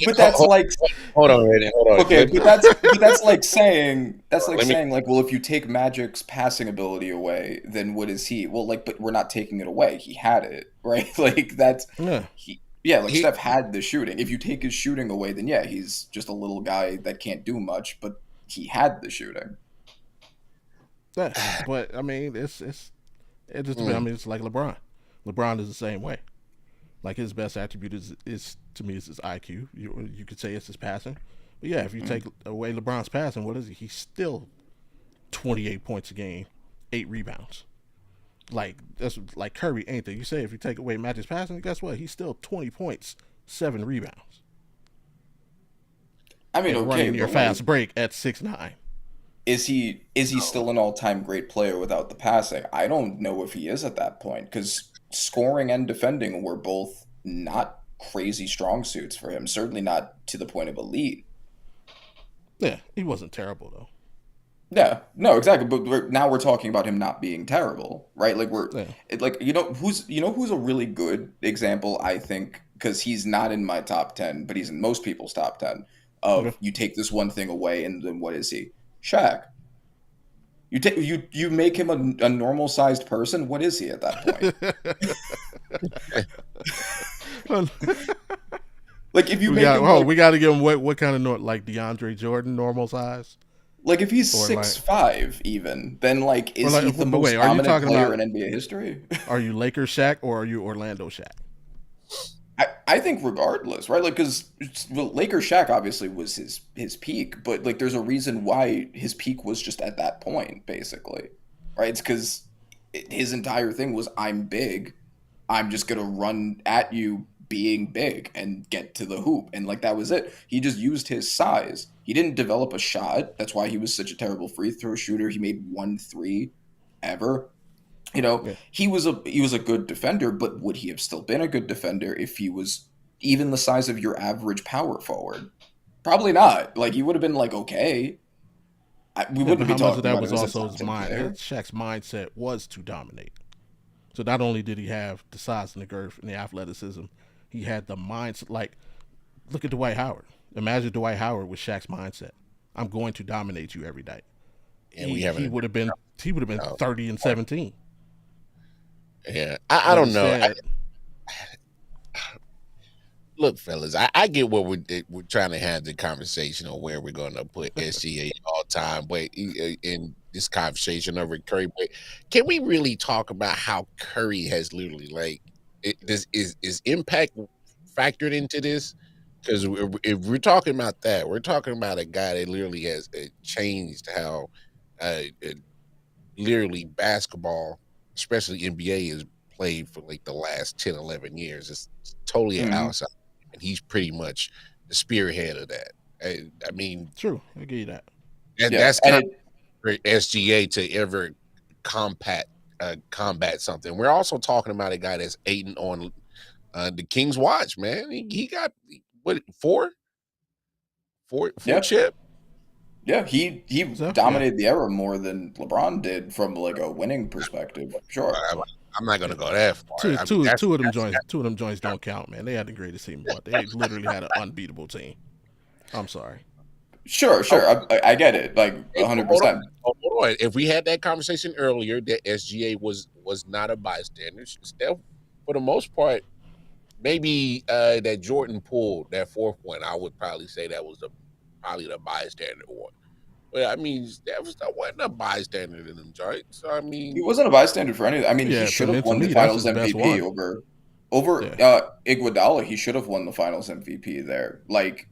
but that's hold, like hold on, Randy, hold on. okay, but that's like saying Let me. like, well, if you take Magic's passing ability away, then what is he? Well, like, but we're not taking it away. He had it, right? Like that's Yeah. like He Steph had the shooting. If you take his shooting away, then yeah, he's just a little guy that can't do much, but he had the shooting. Yeah. But I mean, it just I mm, mean it's like LeBron. LeBron is the same way. Like his best attribute is to me is his IQ. You could say it's his passing. But yeah, if you take away LeBron's passing, what is he? He's still 28 points a game, 8 rebounds. Like that's like Curry ain't there. You say if you take away Magic's passing, guess what? He's still 20 points, 7 rebounds, I mean, and okay, running your but like, fast break at 6'9". is he still an all-time great player without the passing? I don't know if he is at that point because scoring and defending were both not crazy strong suits for him. Certainly not to the point of elite. Yeah, he wasn't terrible though. Yeah, no, exactly. But now we're talking about him not being terrible, right? Like Yeah. like who's a really good example, I think, because he's not in my top 10, but he's in most people's top 10. Okay. Of you take this one thing away, and then what is he? Shaq. You make him a normal sized person. What is he at that point? Like if you make him like we got to give him what kind of like DeAndre Jordan normal size if he's or like 6'5", even, then like or is he like the but most wait, are you dominant talking player about in NBA history? are you Lakers Shaq or are you Orlando Shaq? I think regardless, right? Like, because Laker Shaq obviously was his peak, but like, there's a reason why his peak was just at that point, basically, right? It's because his entire thing was I'm big, I'm just gonna run at you being big and get to the hoop, and like that was it. He just used his size. He didn't develop a shot. That's why he was such a terrible free throw shooter. He made 1 3 ever. Yeah. He was a good defender, but would he have still been a good defender if he was even the size of your average power forward? Probably not. Like he would have been like okay. We Yeah, but wouldn't be how much of talking that about was him as a also top his 10 mind? player. Shaq's mindset was to dominate. So not only did he have the size and the girth and the athleticism, he had the mindset. Like, look at Dwight Howard. Imagine Dwight Howard with Shaq's mindset. I'm going to dominate you every day. and we He haven't. would have been 30-17. Yeah, I But don't know. instead, Look, fellas, I get what we're trying to have the conversation on where we're going to put SGA all time, but in this conversation over Curry, but can we really talk about how Curry has literally like this is impact factored into this? Because if we're talking about that, we're talking about a guy that literally has changed how uh, literally basketball, especially NBA, is played for like the last 10, 11 years. It's totally Mhm. outside, and he's pretty much the spearhead of that. I mean, True, I give you that. Yeah, that's and kind of for SGA to ever combat combat something. We're also talking about a guy that's aiding on the King's watch, man. He got what four yeah, chip. yeah, he So yeah, dominated the era more than LeBron did from like a winning perspective. Sure. I, I'm not yeah. gonna go that far. Two, I mean, two, that's two of them that's joints. Two of them joints don't count, man. They had the greatest team, but they literally had an unbeatable team. I'm sorry. Sure, oh, sure. I get it, like hey, hold 100%. on, hold on. If we had that conversation earlier, that SGA was not a bystander. Steph, for the most part, maybe that Jordan pulled that fourth one. I would probably say that was probably the bystander one. But I mean, that wasn't a bystander in them joints. So I He mean, wasn't a bystander for anything. I mean, he Yeah, should have to won the me, that's Finals his best MVP one. over Yeah, Iguodala. He should have won the Finals MVP there. Like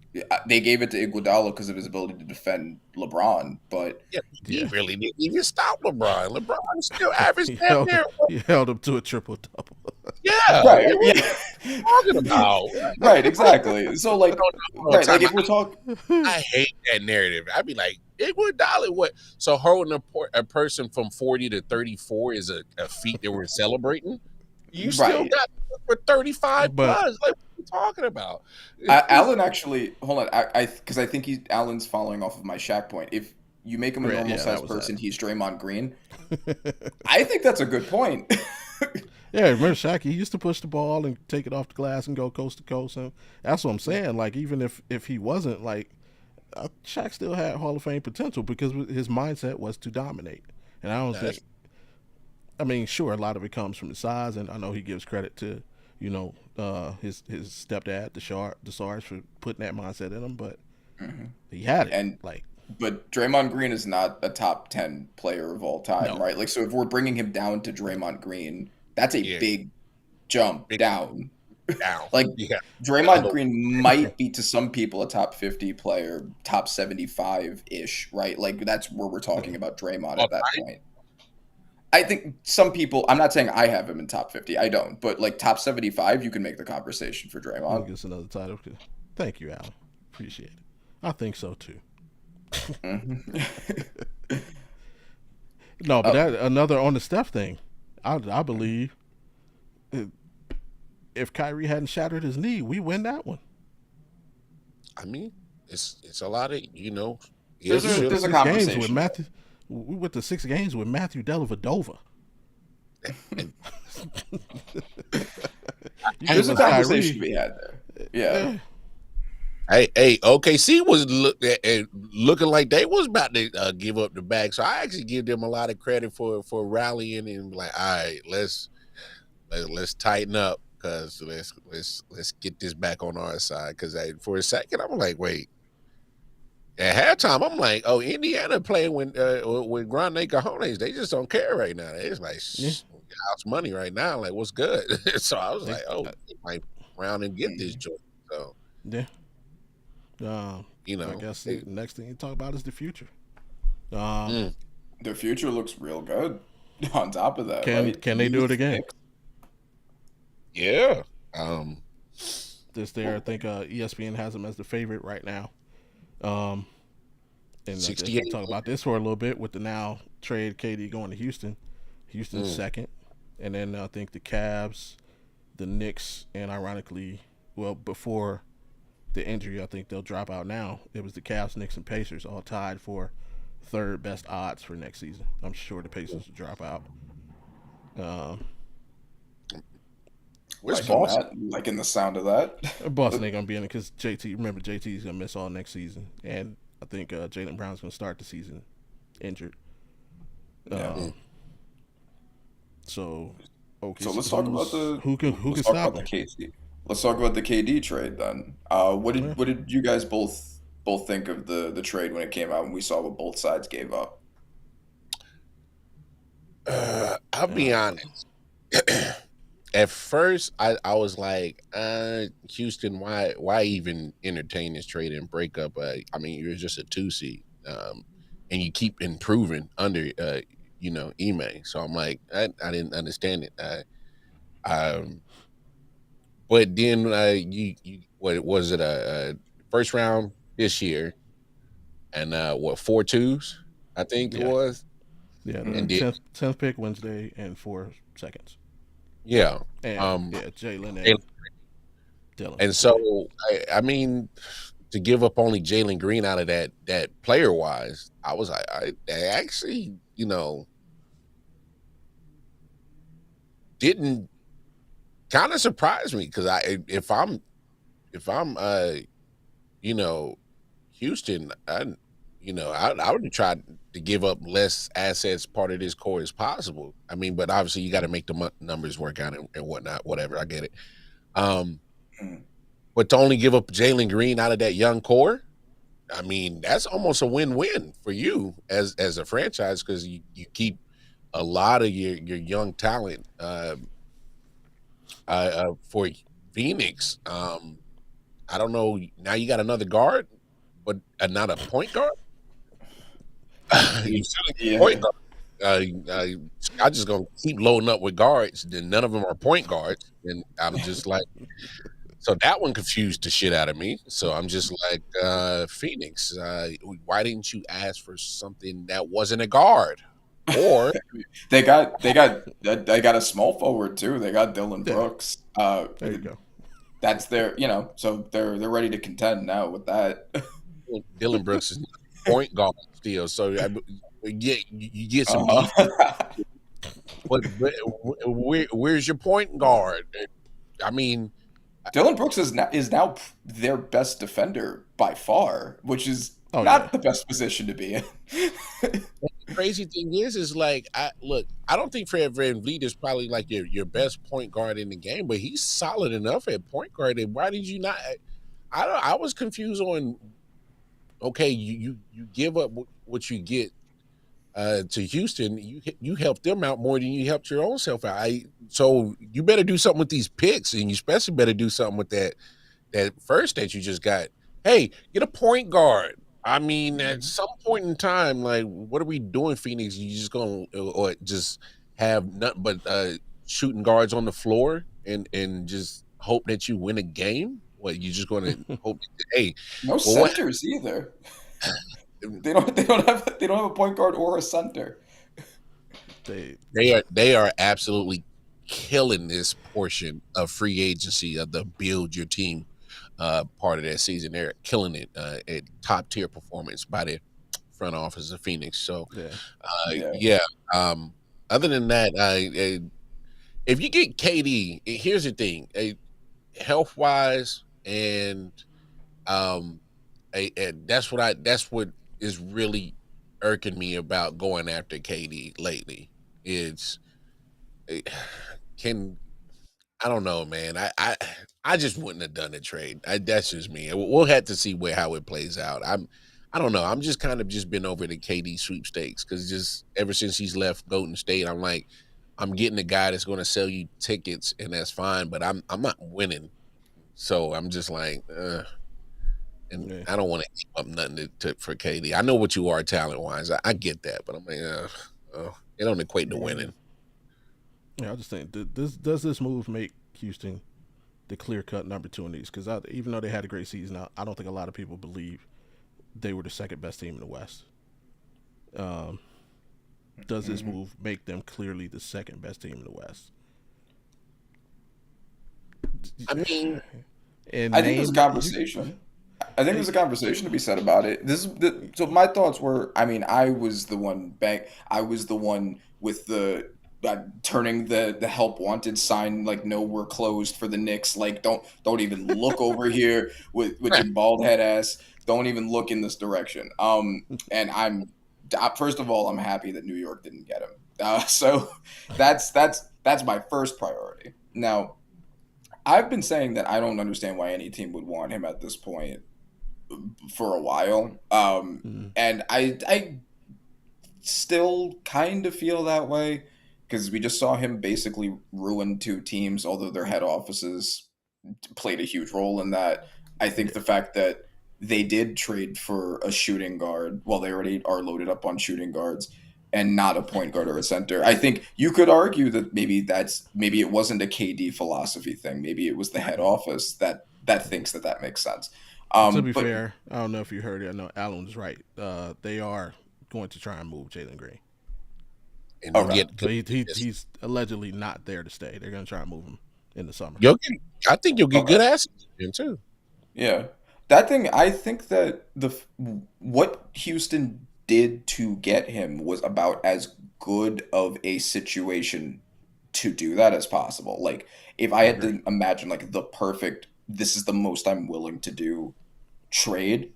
they gave it to Iguodala because of his ability to defend LeBron, but yeah, he yeah. really didn't even stop LeBron. LeBron still averaged damn near. He held him to a triple double. Yeah, like, right, what are yeah, you talking about? right, exactly. So like, All the right, like time. if we're talking, I hate that narrative. I'd be like, Iguodala, what? So holding a person from 40 to 34 is a feat that we're celebrating. You still right. got for 35 But plus. Like, what are you talking about? Allen actually, hold on, I because I think Allen's following off of my Shaq point. If you make him a normal yeah, that sized was that. person, he's Draymond Green. I think that's a good point. Yeah, remember Shaq? He used to push the ball and take it off the glass and go coast to coast. And that's what I'm saying. Like, even if he wasn't, like, Shaq still had Hall of Fame potential because his mindset was to dominate. And I don't That's think. I mean, sure, a lot of it comes from his size, and I know he gives credit to, his stepdad, the Sarge, for putting that mindset in him. But Mhm. he had it. And Like, but Draymond Green is not a top 10 player of all time, no, right? Like so if we're bringing him down to Draymond Green, that's a yeah, big jump big down. down. Like Yeah, a Draymond little. Green might be to some people a top 50 player, top 75-ish, right? Like that's where we're talking about Draymond All at that time. point. I think some people, I'm not saying I have him in top 50. I don't, but like top 75, you can make the conversation for we'll Draymond. get us another title. Thank you, Alan. Appreciate it. I think so too. Mhm. No, but uh, that another on the Steph thing. I believe if Kyrie hadn't shattered his knee, we win that one. I mean, it's a lot of there's if, We a went to should, there's a 6 games with conversation Matthew. We went to 6 games with Matthew Dellavedova. and You I, There's give a us conversation to Kyrie. be had there. Yeah. Eh, hey, OKC was looking like they was about to give up the bag. So I actually give them a lot of credit for rallying and like, all right, let's tighten up because let's get this back on our side. Because for a second I'm like, wait. At halftime, I'm like, oh, Indiana playing with Grande Cajones. They just don't care right now. It's like yeah, house money right now. Like, what's good? So I was they, like, oh, they might round and get this Mhm. joint. So yeah. you I know, guess the next thing you talk about is the future. Um, mm, The future looks real good. On top of that, right? can they do it Youth again? picks. yeah. Um, This there, I think ESPN has them as the favorite right now. Um, and I guess we'll 68. talk about this for a little bit with the now trade KD going to Houston. Houston's Mm, second, and then I think the Cavs, the Knicks, and ironically, well, before the injury, I think they'll drop out now. It was the Cavs, Knicks, and Pacers all tied for third best odds for next season. I'm sure the Pacers will drop out. Um, where's Liking Boston? that, liking the sound of that. Boston ain't gonna be in it because JT. Remember, JT's gonna miss all next season, and I think Jalen Brown's gonna start the season injured. Yeah. Um, so, okay, So let's talk about who let's can talk stop about the him? KC. Let's talk about the KD trade then. Yeah. What did you guys both think of the trade when it came out and we saw what both sides gave up? I'll be Uh, honest. At first, I was like, Houston, why even entertain this trade and break up? I mean, you're just a 2 seed, and you keep improving under, Ime. So I'm like, I didn't understand it. Um, but then you what was it a first round? this year, and what 4 twos, I think it Yeah, was, yeah. The and did 10th pick Wednesday and 4 seconds. yeah, And um, yeah, Jalen and, and Dylan. and Yeah, so I mean, to give up only Jalen Green out of that player wise, I was I actually didn't kind of surprise me because if I'm you know Houston, I would have tried to give up less assets part of this core as possible. I mean, but obviously you got to make the numbers work out and whatnot. Whatever, I get it. Um, Mm. but to only give up Jalen Green out of that young core, I mean, that's almost a win-win for you as a franchise because you keep a lot of your young talent for Phoenix. I don't know. Now you got another guard, but not a point guard. You still need a point Yeah. guard. I just gonna keep loading up with guards. Then none of them are point guards, and I'm just like, so that one confused the shit out of me. So I'm just like, Phoenix, why didn't you ask for something that wasn't a guard? Or They got a small forward too. They got Dylan yeah. Brooks. There you go. That's their, so they're ready to contend now with that. Dylan Brooks is not a point guard still, so you get some defense. Uh-huh. But where's your point guard? I mean, Dylan Brooks is now their best defender by far, which is Oh yeah. not the best position to be in. the crazy thing is like I don't think Fred VanVleet is probably like your best point guard in the game, but he's solid enough at point guard. And why did you not? I was confused on. Okay, you give up what you get to Houston. You help them out more than you helped your own self out. So you better do something with these picks, and you especially better do something with that first that you just got. Hey, get a point guard. I mean, at some point in time, like, what are we doing, Phoenix? You just gonna or just have nothing but shooting guards on the floor and just hope that you win a game? What you just gonna hope? Hey, No well, what? centers either. They don't have a point guard or a center. They They are absolutely killing this portion of free agency of the build your team part of that season. They're killing it at top tier performance by the front office of Phoenix. So yeah. Yeah. yeah. Other than that, if you get KD, here's the thing: health wise, and um, that's what is really irking me about going after KD lately. It's eh, can I don't know, man. I just wouldn't have done the trade. That's just me. We'll have to see how it plays out. I don't know. I'm just kind of just been over the KD sweepstakes because just ever since he's left Golden State, I'm like, I'm getting a guy that's going to sell you tickets, and that's fine. But I'm not winning, so I'm just like, and Yeah. I don't want to give up nothing for KD. I know what you are talent wise. I get that, but I'm like, it don't equate to Yeah. winning. Yeah, I just think does this move make Houston the clear cut number two in the East? Because even though they had a great season, I don't think a lot of people believe they were the second best team in the West. Um, does this Mhm. move make them clearly the second best team in the West? I mean, And I think there's a name conversation. I think there's a conversation to be said about it. So my thoughts were, I mean, I was the one with the turning the help wanted sign, like, no, we're closed for the Knicks. Like, don't even look over here with your bald head ass. Don't even look in this direction. And first of all, I'm happy that New York didn't get him. So that's my first priority. Now, I've been saying that I don't understand why any team would want him at this point for a while. Mhm. And I still kind of feel that way because we just saw him basically ruin two teams, although their head offices played a huge role in that. I think Yeah. the fact that they did trade for a shooting guard, well, they already are loaded up on shooting guards, and not a point guard or a center. I think you could argue that maybe it wasn't a KD philosophy thing. Maybe it was the head office that thinks that makes sense. To be But fair, I don't know if you heard it. I know Alan was right. They are going to try and move Jalen Green. And to okay, get So he's allegedly not there to stay. They're going to try and move him in the summer. I think you'll get okay. good assets in too. Yeah. That thing, I think that what Houston did to get him was about as good of a situation to do that as possible. Like, if I I had agree. to imagine like the perfect, this is the most I'm willing to do trade,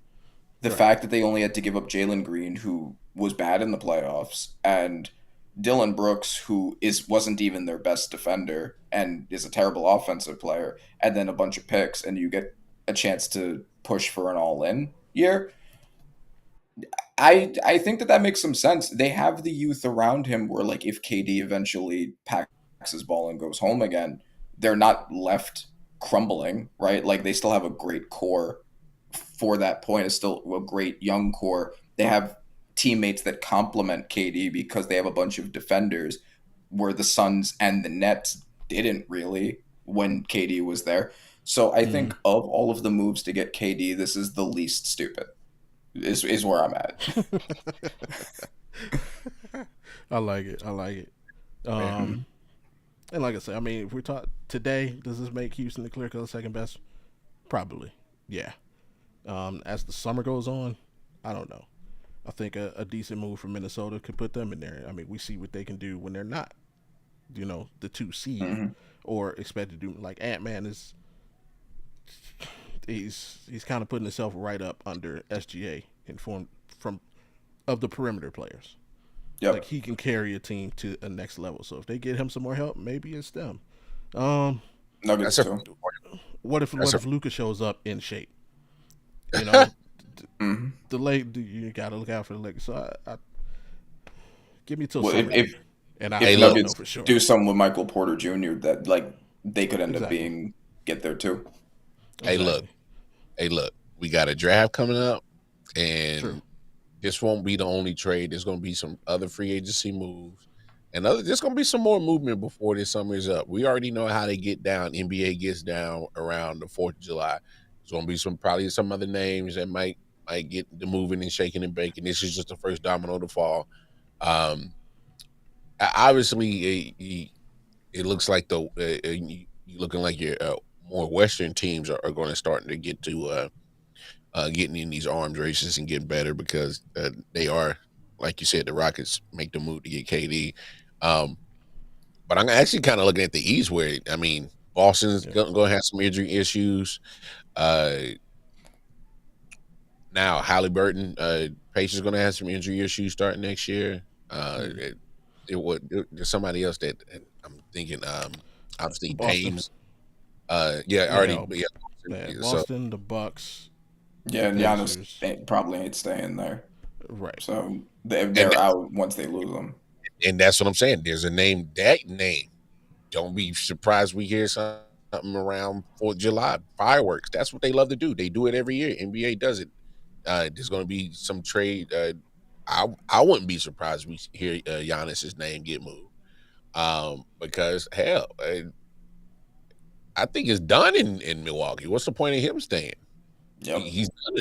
the Right. fact that they only had to give up Jalen Green, who was bad in the playoffs, and Dylan Brooks, who wasn't even their best defender and is a terrible offensive player, and then a bunch of picks, and you get a chance to push for an all-in year. I think that makes some sense. They have the youth around him where, like, if KD eventually packs his ball and goes home again, they're not left crumbling, right? Like, they still have a great core for that point. It's still a great young core. They have teammates that complement KD because they have a bunch of defenders where the Suns and the Nets didn't really when KD was there. So I Mm. think of all of the moves to get KD, this is the least stupid. Is where I'm at. I like it. I like it. Um, Mhm. and like I said, I mean, if we talk today, does this make Houston the clear cut second best? Probably. Yeah. As the summer goes on, I don't know. I think a decent move from Minnesota could put them in there. I mean, we see what they can do when they're not, the 2 seed Mhm. or expected to do. Like Ant-Man is, he's kind of putting himself right up under SGA in form from of the perimeter players. Like Yep. he can carry a team to a next level. So if they get him some more help, maybe it's them. Um, Nuggets That's a too. what if that's what a if Luca shows up in shape? You know, Mhm. the late you got to look out for the Lakers. So I give me till Well, summer league, and if hey I'll look know Nuggets for sure. do something with Michael Porter Jr., that like they could end up Exactly. being get there too. hey look Exactly. hey look. We got a draft coming up, True. and this won't be the only trade. There's going to be some other free agency moves, and there's going to be some more movement before this summer is up. We already know how they get down. NBA gets down around the 4th of July. There's going to be probably some other names that might get the moving and shaking and baking. This is just the first domino to fall. Um, Obviously, it looks like you looking like your more Western teams are going to start to get to getting in these arms races and getting better because they are, like you said, the Rockets make the move to get KD. Um, but I'm actually kind of looking at the East where, I mean, Boston's Yeah. going to have some injury issues. Uh, Now, Halliburton, Pacers going to have some injury issues starting next year. Mm. There's somebody else that I'm thinking, obviously Boston. Dames. Yeah, already, Yeah. yeah. Yeah. So, Boston, the Bucks, the Yeah, and Giannis Pacers. probably ain't staying there, Right. so and they're out once they lose them. that's what I'm saying. There's a name, that name. Don't be surprised we hear something around 4th of July fireworks. That's what they love to do. They do it every year. NBA does it. There's going to be some trade. I wouldn't be surprised we hear Giannis's name get moved. Because hell, I think it's done in Milwaukee. What's the point of him staying? Yep.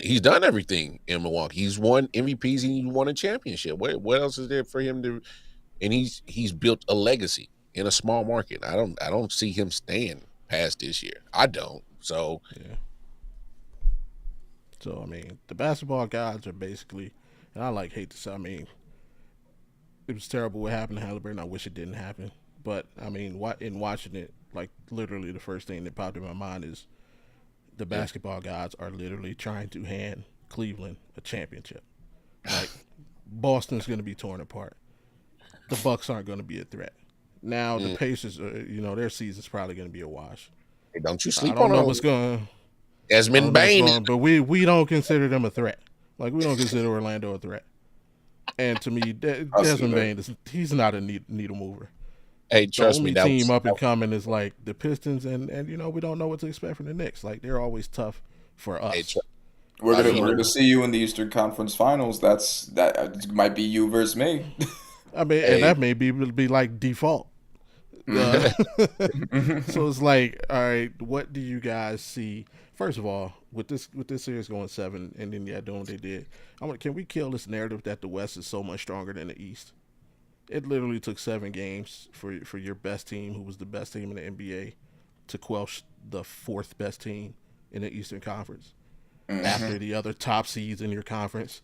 He's done everything in Milwaukee. He's won MVPs and he's won a championship. What else is there for him to? And he's built a legacy in a small market. I don't see him staying past this year. I don't. So Yeah. So I mean, the basketball gods are basically, and I like hate to say, I mean, it was terrible what happened to Halliburton. I wish it didn't happen, but I mean, in watching it, like literally the first thing that popped in my mind is the yeah, basketball gods are literally trying to hand Cleveland a championship. Like Boston's going to be torn apart. The Bucks aren't going to be a threat. Now the mm, Pacers, their season's probably going to be a wash. don't you I sleep don't on know them. what's going. I Desmond don't know what's Bain. going, but we don't consider them a threat. Like we don't consider Orlando a threat. And to me, Us Desmond either. Bain he's not a needle mover. Hey, The trust me, only that team was up and coming is like the Pistons, and we don't know what to expect from the Knicks. Like they're always tough for hey, us. We're I gonna mean, we're gonna So see you in the Eastern Conference Finals. That might be you versus me. I mean, and hey, that may be like default. Uh, Mhm. so it's like, all right, what do you guys see? First of all, with this series going seven, and then doing what they did, can we kill this narrative that the West is so much stronger than the East? It literally took 7 games for your best team, who was the best team in the NBA, to quelch the fourth best team in the Eastern Conference. After Mhm. the other top seeds in your conference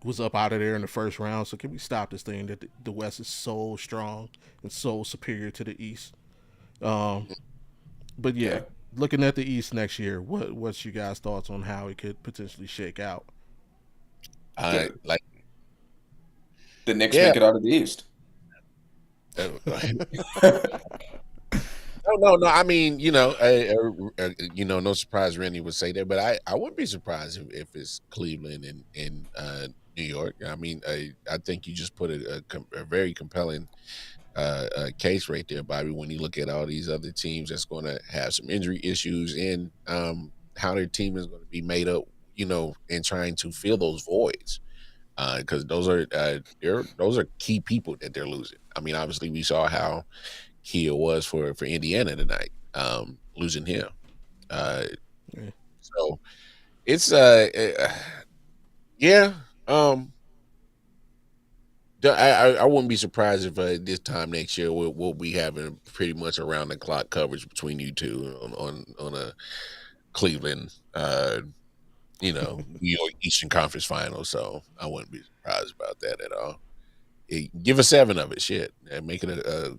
was up out of there in the first round. So can we stop this thing that the West is so strong and so superior to the East? Um, but yeah, Yeah. looking at the East next year, what's you guys' thoughts on how it could potentially shake out? The Like, the Knicks yeah. make it out of the East. No. I mean, no surprise Randy would say that, but I wouldn't be surprised if it's Cleveland and New York. I mean, I think you just put a very compelling case right there, Bobby. When you look at all these other teams that's going to have some injury issues and how their team is going to be made up, and trying to fill those voids. Because those are key people that they're losing. I mean, obviously we saw how key it was for Indiana tonight, losing him. Uh, Yeah. so it's yeah. I wouldn't be surprised if this time next year we'll be having pretty much around the clock coverage between you two on a Cleveland, New York Eastern Conference final. So I wouldn't be surprised about that at all. Give us 7 of it, shit, and make it a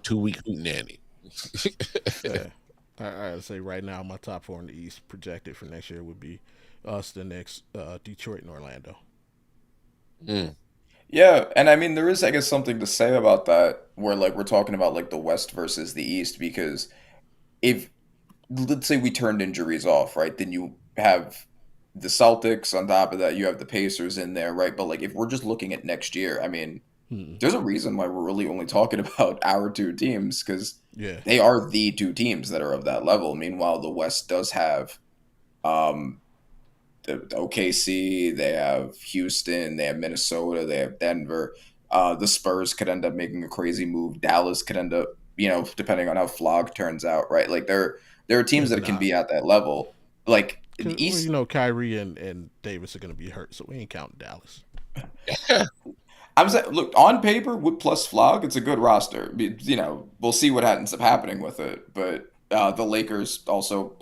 2-week hootenanny. Yeah. I'd say right now my top four in the East projected for next year would be us, the Knicks, Detroit, and Orlando. Mm, Yeah, and I mean there is I guess something to say about that where like we're talking about like the West versus the East because if let's say we turned injuries off, right? Then you have the Celtics on top of that, you have the Pacers in there, right? But like if we're just looking at next year, I mean, Hmm. there's a reason why we're really only talking about our two teams because Yeah. they are the two teams that are of that level. Meanwhile, the West does have um the OKC, they have Houston, they have Minnesota, they have Denver. The Spurs could end up making a crazy move. Dallas could end up, depending on how Flog turns out, right? Like there are Yeah, teams that can nah. be at that level. Like Cause the well, East, Kyrie and Davis are gonna be hurt, so we ain't counting Dallas. I'm saying, look on paper with plus Flog, it's a good roster. We'll see what ends up happening with it. But the Lakers also,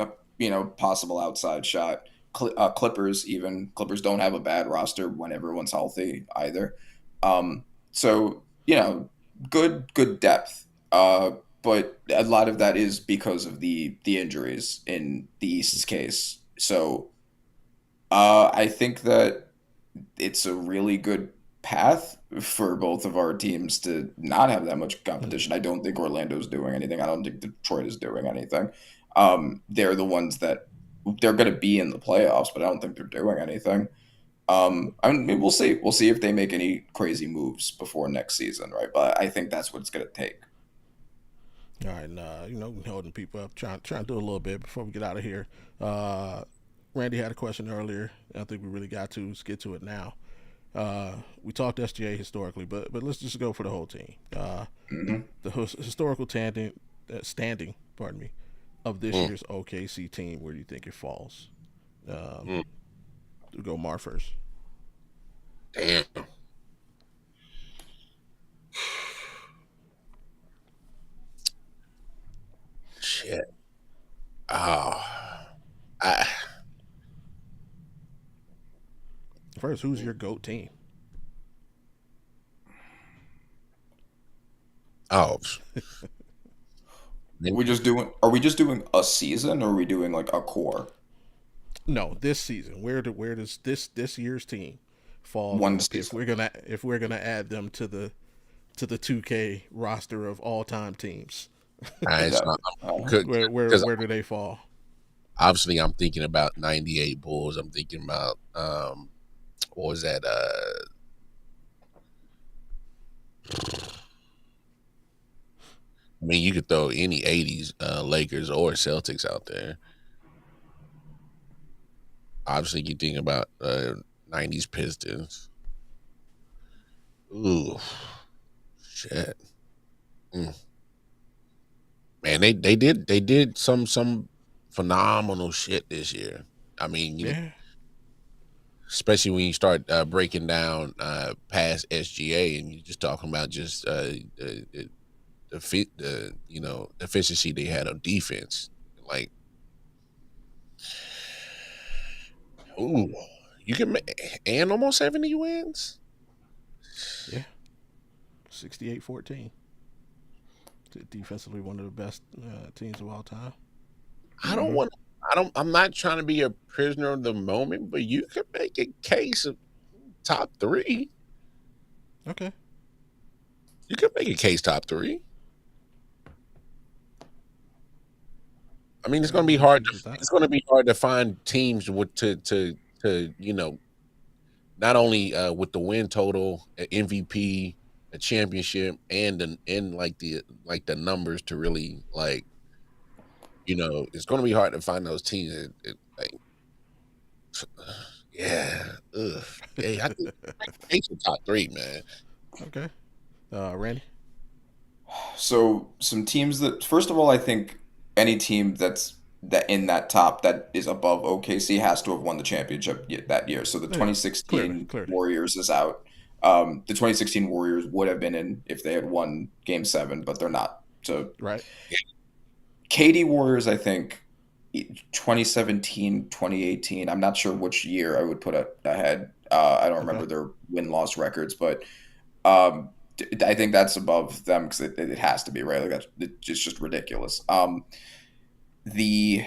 possible outside shot. Clippers even Clippers don't have a bad roster when everyone's healthy either. So good depth. But a lot of that is because of the injuries in the East's case. So I think that it's a really good path for both of our teams to not have that much Hmm. competition. I don't think Orlando's doing anything. I don't think Detroit is doing anything. They're the ones that they're going to be in the playoffs, but I don't think they're doing anything. I mean, we'll see. We'll see if they make any crazy moves before next season, right? But I think that's what it's going to take. All right, holding people up, trying to do a little bit before we get out of here. Uh, Randy had a question earlier. I don't think we really got to. Let's get to it now. We talked SGA historically, but let's just go for the whole team. Hmm. The historical standing, pardon me, of this mm, year's OKC team. Where do you think it falls? Um, mm. we'll go Mar first. Damn. Shit. Oh. I, First, who's your GOAT team? oh. Are we just doing a season or are we doing like a core? No, this season. Where does this year's team fall One if season. we're gonna add them to the 2K roster of all time teams? All right, so That, Where because where do they fall? obviously I'm thinking about '98 Bulls. I'm thinking about what was that? I mean, you could throw any '80s Lakers or Celtics out there. Obviously, you think about '90s Pistons. Ooh, shit. Mm. Man, they did some phenomenal shit this year. I mean, Yeah, especially when you start breaking down past SGA and you're just talking about just the efficiency they had on defense. Like, ooh, you can make and almost 70 wins. yeah. 68-14. Defensively, one of the best teams of all time. I don't want. I don't. I'm not trying to be a prisoner of the moment, but you could make a case of top three. Okay. You could make a case top three. I mean, it's going to be We'll hard. see about that. It's going to be hard to find teams with to not only with the win total, a MVP, a championship, and like the numbers to really it's going to be hard to find those teams. Like, yeah, ugh, yeah. I think it's the top three, man. Okay. Randy. So some teams that, first of all, I think any team that in that top that is above OKC has to have won the championship that year. So the Oh, yeah. Clearly, 2016 clearly. Warriors is out. The 2016 Warriors would have been in if they had won Game 7, but they're not. So Right. KD Warriors, I think 2017, 2018. I'm not sure which year I would put ahead. I don't Okay. remember their win-loss records, but um, I think that's above them because it has to be, right? Like it's just ridiculous. The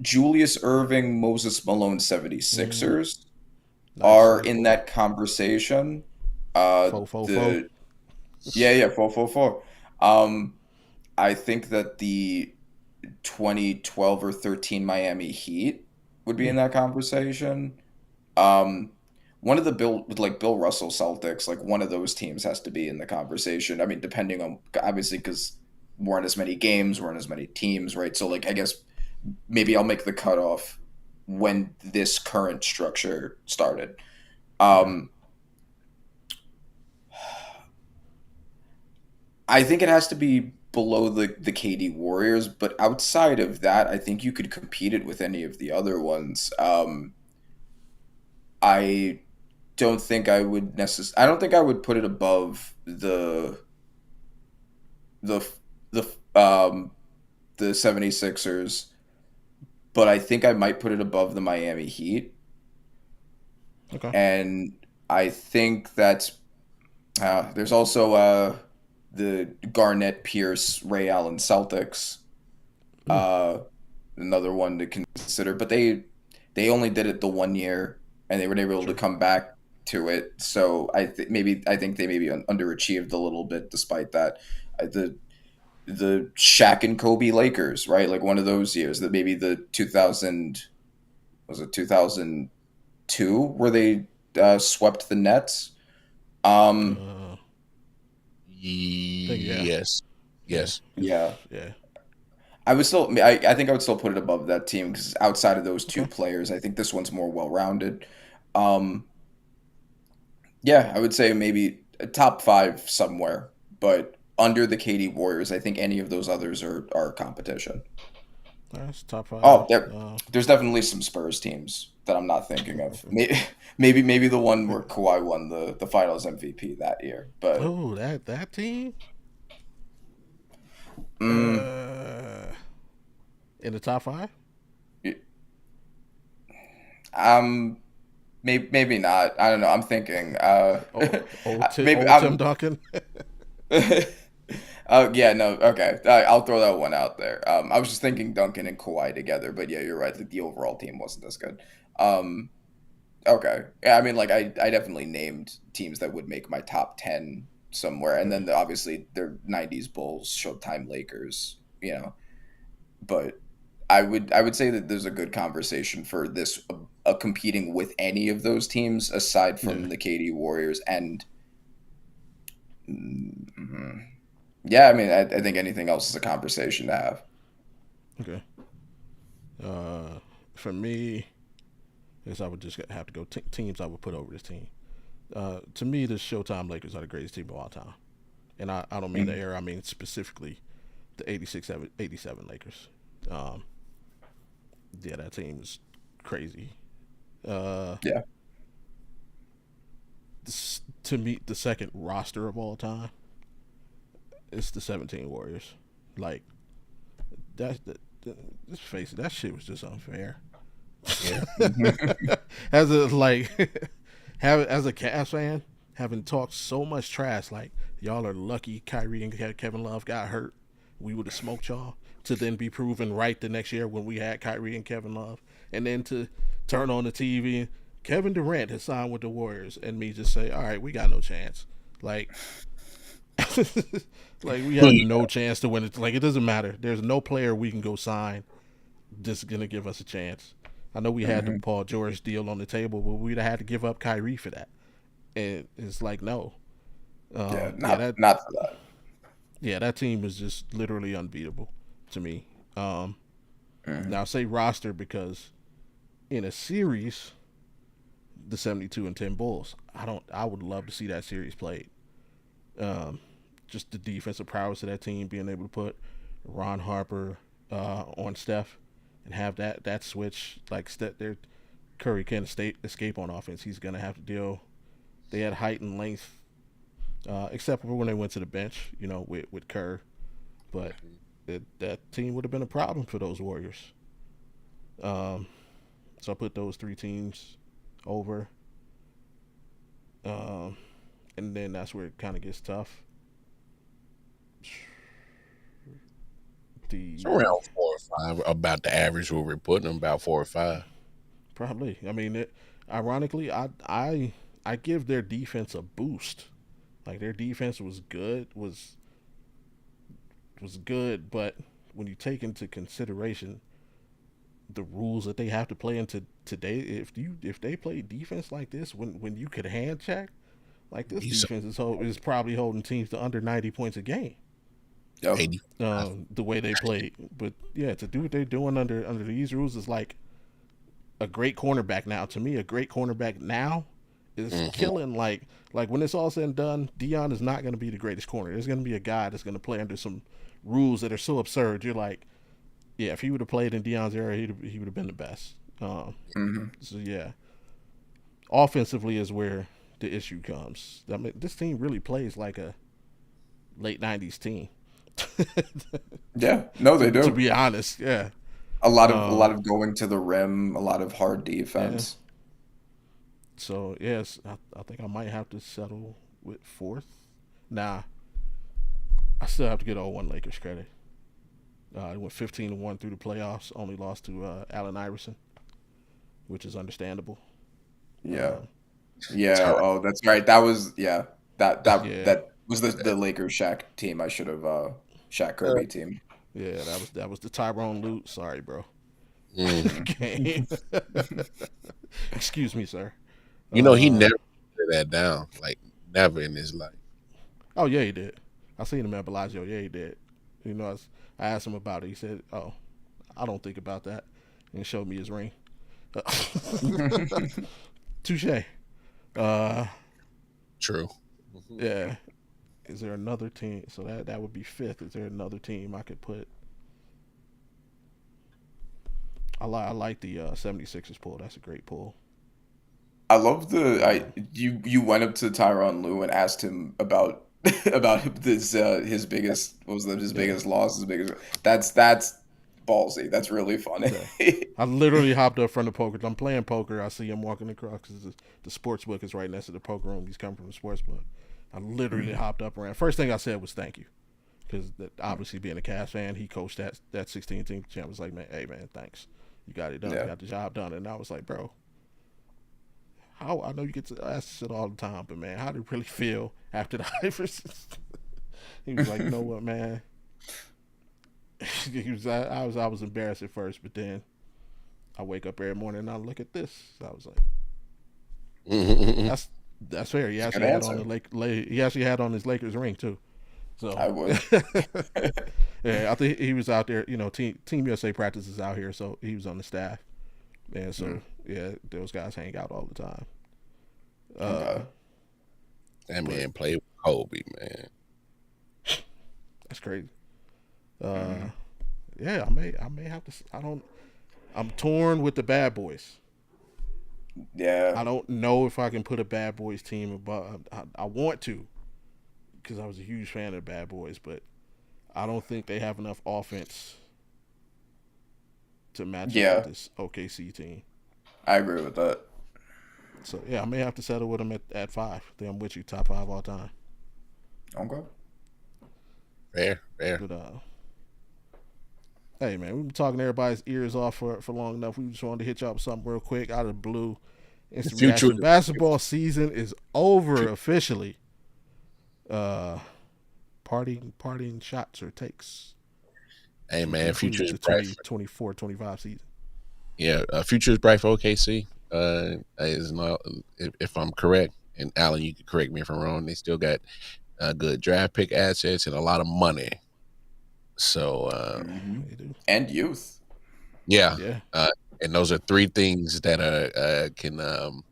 Julius Irving, Moses Malone Mm-hmm. 76ers Nice, are nice in pull. that conversation. Uh, Fo fo fo. the yeah, 444. Um, I think that the 2012 or 13 Miami Heat would be in Mm, that conversation. Um, one of the Bill Russell Celtics, like one of those teams has to be in the conversation. I mean, depending on obviously because weren't as many games, weren't as many teams, right? So like I guess maybe I'll make the cutoff when this current structure started. okay. Um, I think it has to be below the KD Warriors, but outside of that, I think you could compete it with any of the other ones. I don't think I would I don't think I would put it above the the um the 76ers, but I think I might put it above the Miami Heat. Okay. And I think that there's also the Garnett, Pierce, Ray Allen Celtics, Mm, uh, another one to consider. But they only did it the 1 year, and they were able to true. come back to it. So I think they maybe underachieved a little bit despite that. The Shaq and Kobe Lakers, right? Like one of those years that maybe the 2000 was it 2002 where they swept the Nets. Um, I think yeah, Yes, yeah, yes. yeah, yeah. I think I would still put it above that team because outside of those two Okay. players, I think this one's more well rounded. Um, yeah, I would say maybe a top five somewhere, but under the KD Warriors, I think any of those others are competition. That's top Oh, five. there's definitely some Spurs teams that I'm not thinking of. Maybe the one where Kawhi won the Finals MVP that year, but Oh, that team. mm, Uh, in the top five. um, maybe not. I don't know. I'm thinking. Maybe Old Tim I'm. Duncan. Yeah, no, okay. I'll throw that one out there. I was just thinking Duncan and Kawhi together, but yeah, you're right. The overall team wasn't as good. Um, okay. Yeah, I mean, like I definitely named teams that would make my top 10 somewhere, and Okay. then obviously they're '90s Bulls, Showtime Lakers, But I would say that there's a good conversation for this competing with any of those teams aside Yeah. from the KD Warriors and. Mhm. Yeah, I mean, I think anything else is a conversation to have. Okay. Uh, for me, I guess I would just have to go teams I would put over this team. To me, the Showtime Lakers are the greatest team of all time, and I don't mean the Mm. era. I mean specifically the 87 Lakers. Yeah, that team is crazy. Yeah. To me, the second roster of all time is the 17 Warriors. Like let's face it, that shit was just unfair. Yeah. as a like, as a Cavs fan, having talked so much trash, like y'all are lucky Kyrie and Kevin Love got hurt. We would have smoked y'all. To then be proven right the next year when we had Kyrie and Kevin Love, and then to turn on the TV and Kevin Durant has signed with the Warriors, and me just say, all right, we got no chance. Like, like we have no chance to win it. Like, it doesn't matter. There's no player we can go sign that's gonna give us a chance. I know we had the Paul George deal on the table, but we'd have had to give up Kyrie for that. And it's like, no. Not for that. Yeah, that team is just literally unbeatable to me. Now, I say roster because in a series, the 72-10 Bulls, I would love to see that series played. Just the defensive prowess of that team, being able to put Ron Harper on Steph and have that switch. Like, Curry can't escape on offense. He's going to have to deal. They had height and length, except for when they went to the bench, with Kerr. But that team would have been a problem for those Warriors. So I put those three teams over. And then that's where it kind of gets tough. So around 4 or 5, about the average where we're putting them, about 4 or 5. Probably. I mean, ironically, I give their defense a boost. Like, their defense was good, was good, but when you take into consideration the rules that they have to play into today, if they play defense like this, when you could hand check, like, this defense is probably holding teams to under 90 points a game. Yep. 80. The way they played. But yeah, to do what they're doing under these rules is like a great cornerback now. To me, a great cornerback now is killing. Like when it's all said and done, Dion is not going to be the greatest corner. There's going to be a guy that's going to play under some rules that are so absurd. You're like, yeah, if he would have played in Dion's era, he would have been the best. So yeah, offensively is where the issue comes. I mean, this team really plays like a late 90s team. Yeah, no, they do. To be honest, yeah. A lot of going to the rim, a lot of hard defense. Yeah. So yes, I think I might have to settle with fourth. Nah, I still have to get 0-1 Lakers credit. They went 15-1 through the playoffs. Only lost to Allen Iverson, which is understandable. Yeah. Oh, that's right. That was that was the Lakers Shaq team. I should have Shaq Kobe team. Yeah, that was the Tyrone Lue. Sorry, bro. Game. Excuse me, sir. He never put that down. Like, never in his life. Oh yeah, he did. I seen him at Bellagio. Yeah, he did. I asked him about it. He said, "Oh, I don't think about that," and showed me his ring. Touche. True. Yeah. Is there another team? So that would be fifth. Is there another team I could put? I like the 76ers poll. That's a great poll. I love you went up to Tyronn Lue and asked him about this his biggest biggest loss, that's ballsy. That's really funny. Yeah. I literally hopped up from the poker. I'm playing poker. I see him walking across because the sports book is right next to the poker room. He's coming from the sports book. I literally hopped up around. First thing I said was thank you, because obviously being a Cavs fan, he coached that 16 team champ. I was like, man, hey man, thanks. You got it done. You got the job done. And I was like, bro, I know you get to ask shit all the time, but man, how did it really feel after the Iverson? He was like, you know what, man? I was embarrassed at first, but then I wake up every morning and I look at this. I was like, that's fair. He actually had on his Lakers ring too. So I would. Yeah, I think he was out there. Team USA practices out here, so he was on the staff. And so yeah, those guys hang out all the time. That man played with Kobe, man. That's crazy. Uh, yeah, I may have to. I don't. I'm torn with the Bad Boys. Yeah. I don't know if I can put a Bad Boys team above. I want to because I was a huge fan of the Bad Boys, but I don't think they have enough offense to match up with Yeah. this OKC team. I agree with that. So yeah, I may have to settle with them at 5. Then I'm with you, top 5 all time. Okay. Fair, fair. But hey man, we've been talking everybody's ears off for long enough. We just wanted to hit y'all with something real quick out of the blue. The Instant future. reaction. Basketball season is over officially. Uh, partying shots or takes. Hey man, future is The bright. 2024-25 season. Yeah, future is bright for OKC. Is not if I'm correct, and Alan, you can correct me if I'm wrong. They still got good draft pick assets and a lot of money. So They do. And youth. yeah, Yeah. and those are three things that can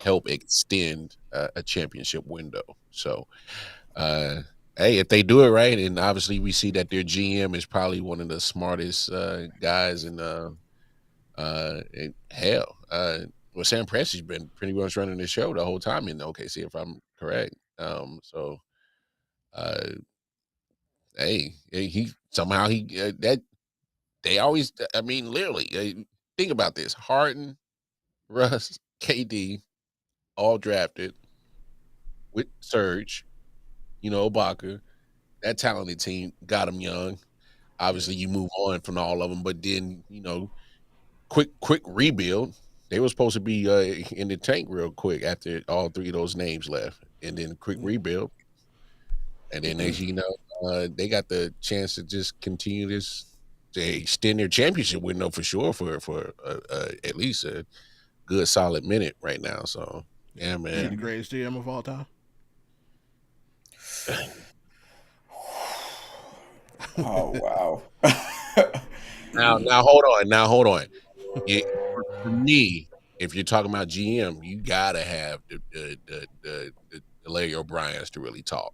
help extend a championship window. So, hey, if they do it right, and obviously we see that their GM is probably one of the smartest guys in hell. Well, Sam Presti's been pretty much running the show the whole time in OKC, if I'm correct. So, uh, he somehow that they always. I mean, literally, think about this: Harden, Russ, KD, all drafted with Serge, Ibaka. That talented team got him young. Obviously, you move on from all of them, but then quick rebuild. They were supposed to be in the tank real quick after all three of those names left, and then quick rebuild. And then, as you know, they got the chance to just continue this. They extend their championship window for sure for at least a good solid minute right now. So yeah, Is he man. the greatest GM of all time? Oh wow. Now hold on. Yeah, for me, if you're talking about GM, you gotta have the Larry O'Briens to really talk,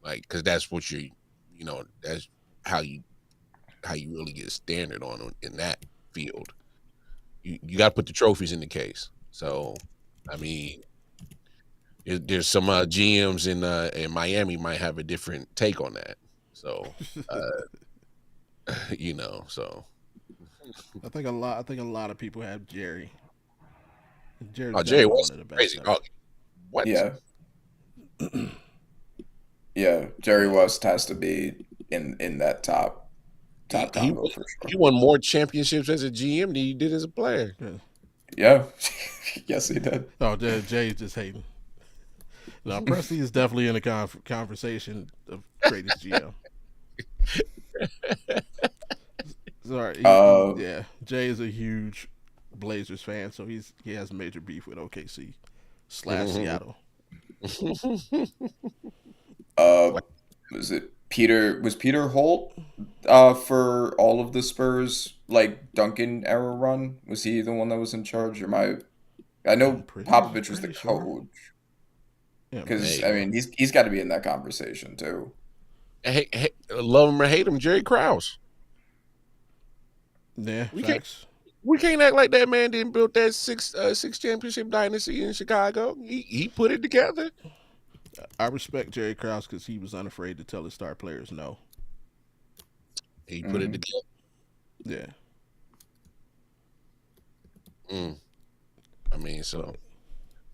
like, because that's what that's how you really get standard on in that field. You got to put the trophies in the case. So, I mean, there's some GMs in Miami might have a different take on that. So, so. I think a lot of people have Jerry. Jerry's Oh, Jerry definitely one West of the best crazy. ever. Oh, what? Yeah. Yeah. Jerry West has to be in that top He he combo won, for he sure. won more championships as a GM than he did as a player. Yeah. Yeah. Yes, he did. Oh, Jay's just hating. Now, Presti is definitely in the conversation of greatest GM. Sorry, Uh, yeah. Jay is a huge Blazers fan, so he has major beef with OKC / Seattle. uh, was it Peter? Was Peter Holt for all of the Spurs like Duncan era run? Was he the one that was in charge? Or my I I'm know Popovich was the pretty sure. coach Yeah, I'm pretty because Hey, I sure. mean he's got to be in that conversation too. love him or hate him, Jerry Krause. Yeah, We can't facts. we can't act like that man didn't build that six championship dynasty in Chicago. He put it together. I respect Jerry Krause because he was unafraid to tell his star players no. He put it Hmm. together. Yeah, Mm. I mean, so but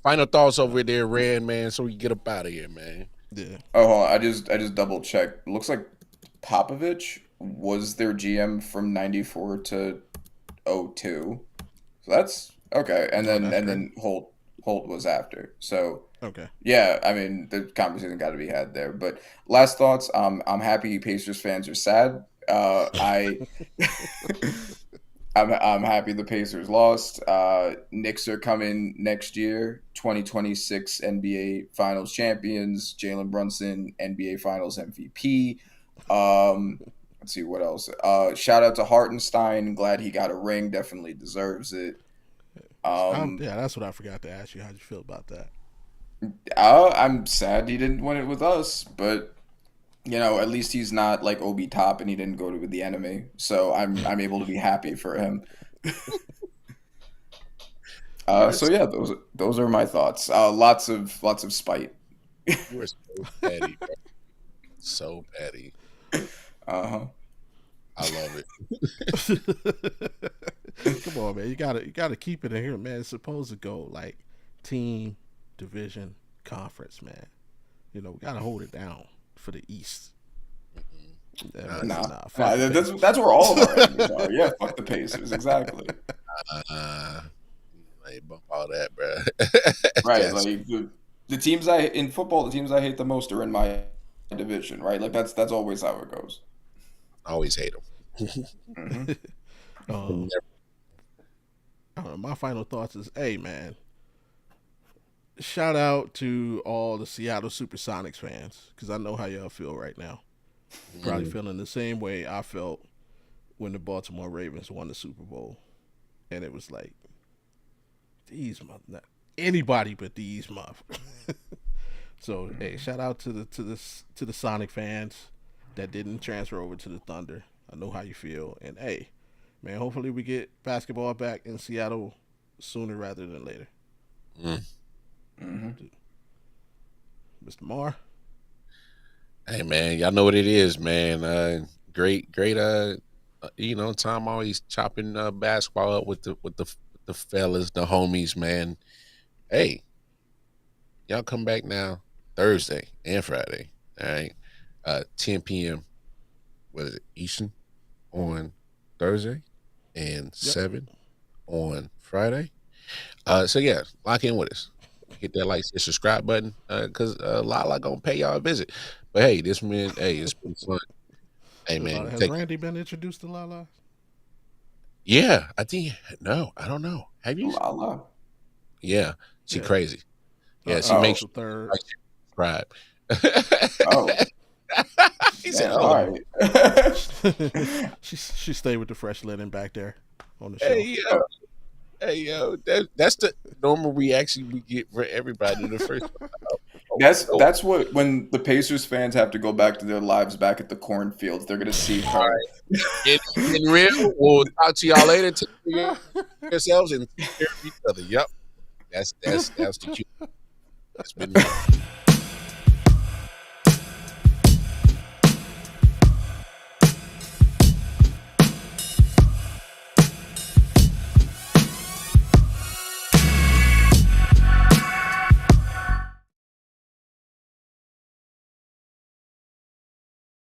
final thoughts over there, Rand, man, so we get up out of here, man. yeah, Oh, hold on. I just double checked. Looks like Popovich was their GM from '94 to '02. So that's okay. And oh, then that's and great. then Holt was after. So Okay, yeah, I mean the conversation got to be had there. But last thoughts. I'm happy Pacers fans are sad. I'm happy the Pacers lost. Knicks are coming next year, 2026 NBA Finals champions. Jalen Brunson, NBA Finals MVP. Let's see what else. Shout out to Hartenstein. Glad he got a ring. Definitely deserves it. Um, yeah, that's what I forgot to ask you. How'd you feel about that? I'm sad he didn't win it with us, but At least he's not like Obi Top and he didn't go to the enemy. So I'm able to be happy for him. So yeah, those are my thoughts. Lots of spite. You were so petty, bro. So petty. Uh-huh. I love it. Come on, man. You gotta keep it in here, man. It's supposed to go like team, division, conference, man. We gotta hold it down for the East. Fuck the That's Pacers. that's where all of our enemies are. Yeah, fuck the Pacers, exactly. Uh, like, bump all that, bro. Right, Yes, like the teams in football, the teams I hate the most are in my division, right? Like that's always how it goes. always hate them. Hmm. Um, I don't know, my final thoughts is, hey, man, shout out to all the Seattle Supersonics fans because I know how y'all feel right now. Probably feeling the same way I felt when the Baltimore Ravens won the Super Bowl, and it was like not anybody but these motherfuckers. So hey, shout out to the Sonic fans that didn't transfer over to the Thunder. I know how you feel, and hey, man, hopefully we get basketball back in Seattle sooner rather than later. Mm. Hmm. Mr. Marr. Hey man, y'all know what it is, man. Great. Tom always chopping basketball up with the fellas, the homies, man. Hey, y'all come back now Thursday and Friday. All right, 10 p.m. What is it, Eastern on Thursday and Yep. 7 on Friday. So yeah, lock in with us. Hit that like and subscribe button because Lala gonna pay y'all a visit. But hey, it's been fun. Hey man, Has take Randy been introduced to Lala? yeah. I think no, I don't know. Have you? La la. Yeah, she Yeah. crazy. Yeah, she Oh, makes April sure 3rd. you subscribe. oh, He said, damn. "Oh, All right. she stayed with the fresh linen back there on the hey shelf. yo, hey yo." That's the normal reaction we get for everybody in the first. Oh, That's what when the Pacers fans have to go back to their lives back at the cornfields, they're gonna see her. in real, we'll talk to y'all later. Take care of yourselves and take care of each other. Yep, that's the cue. It's been fun.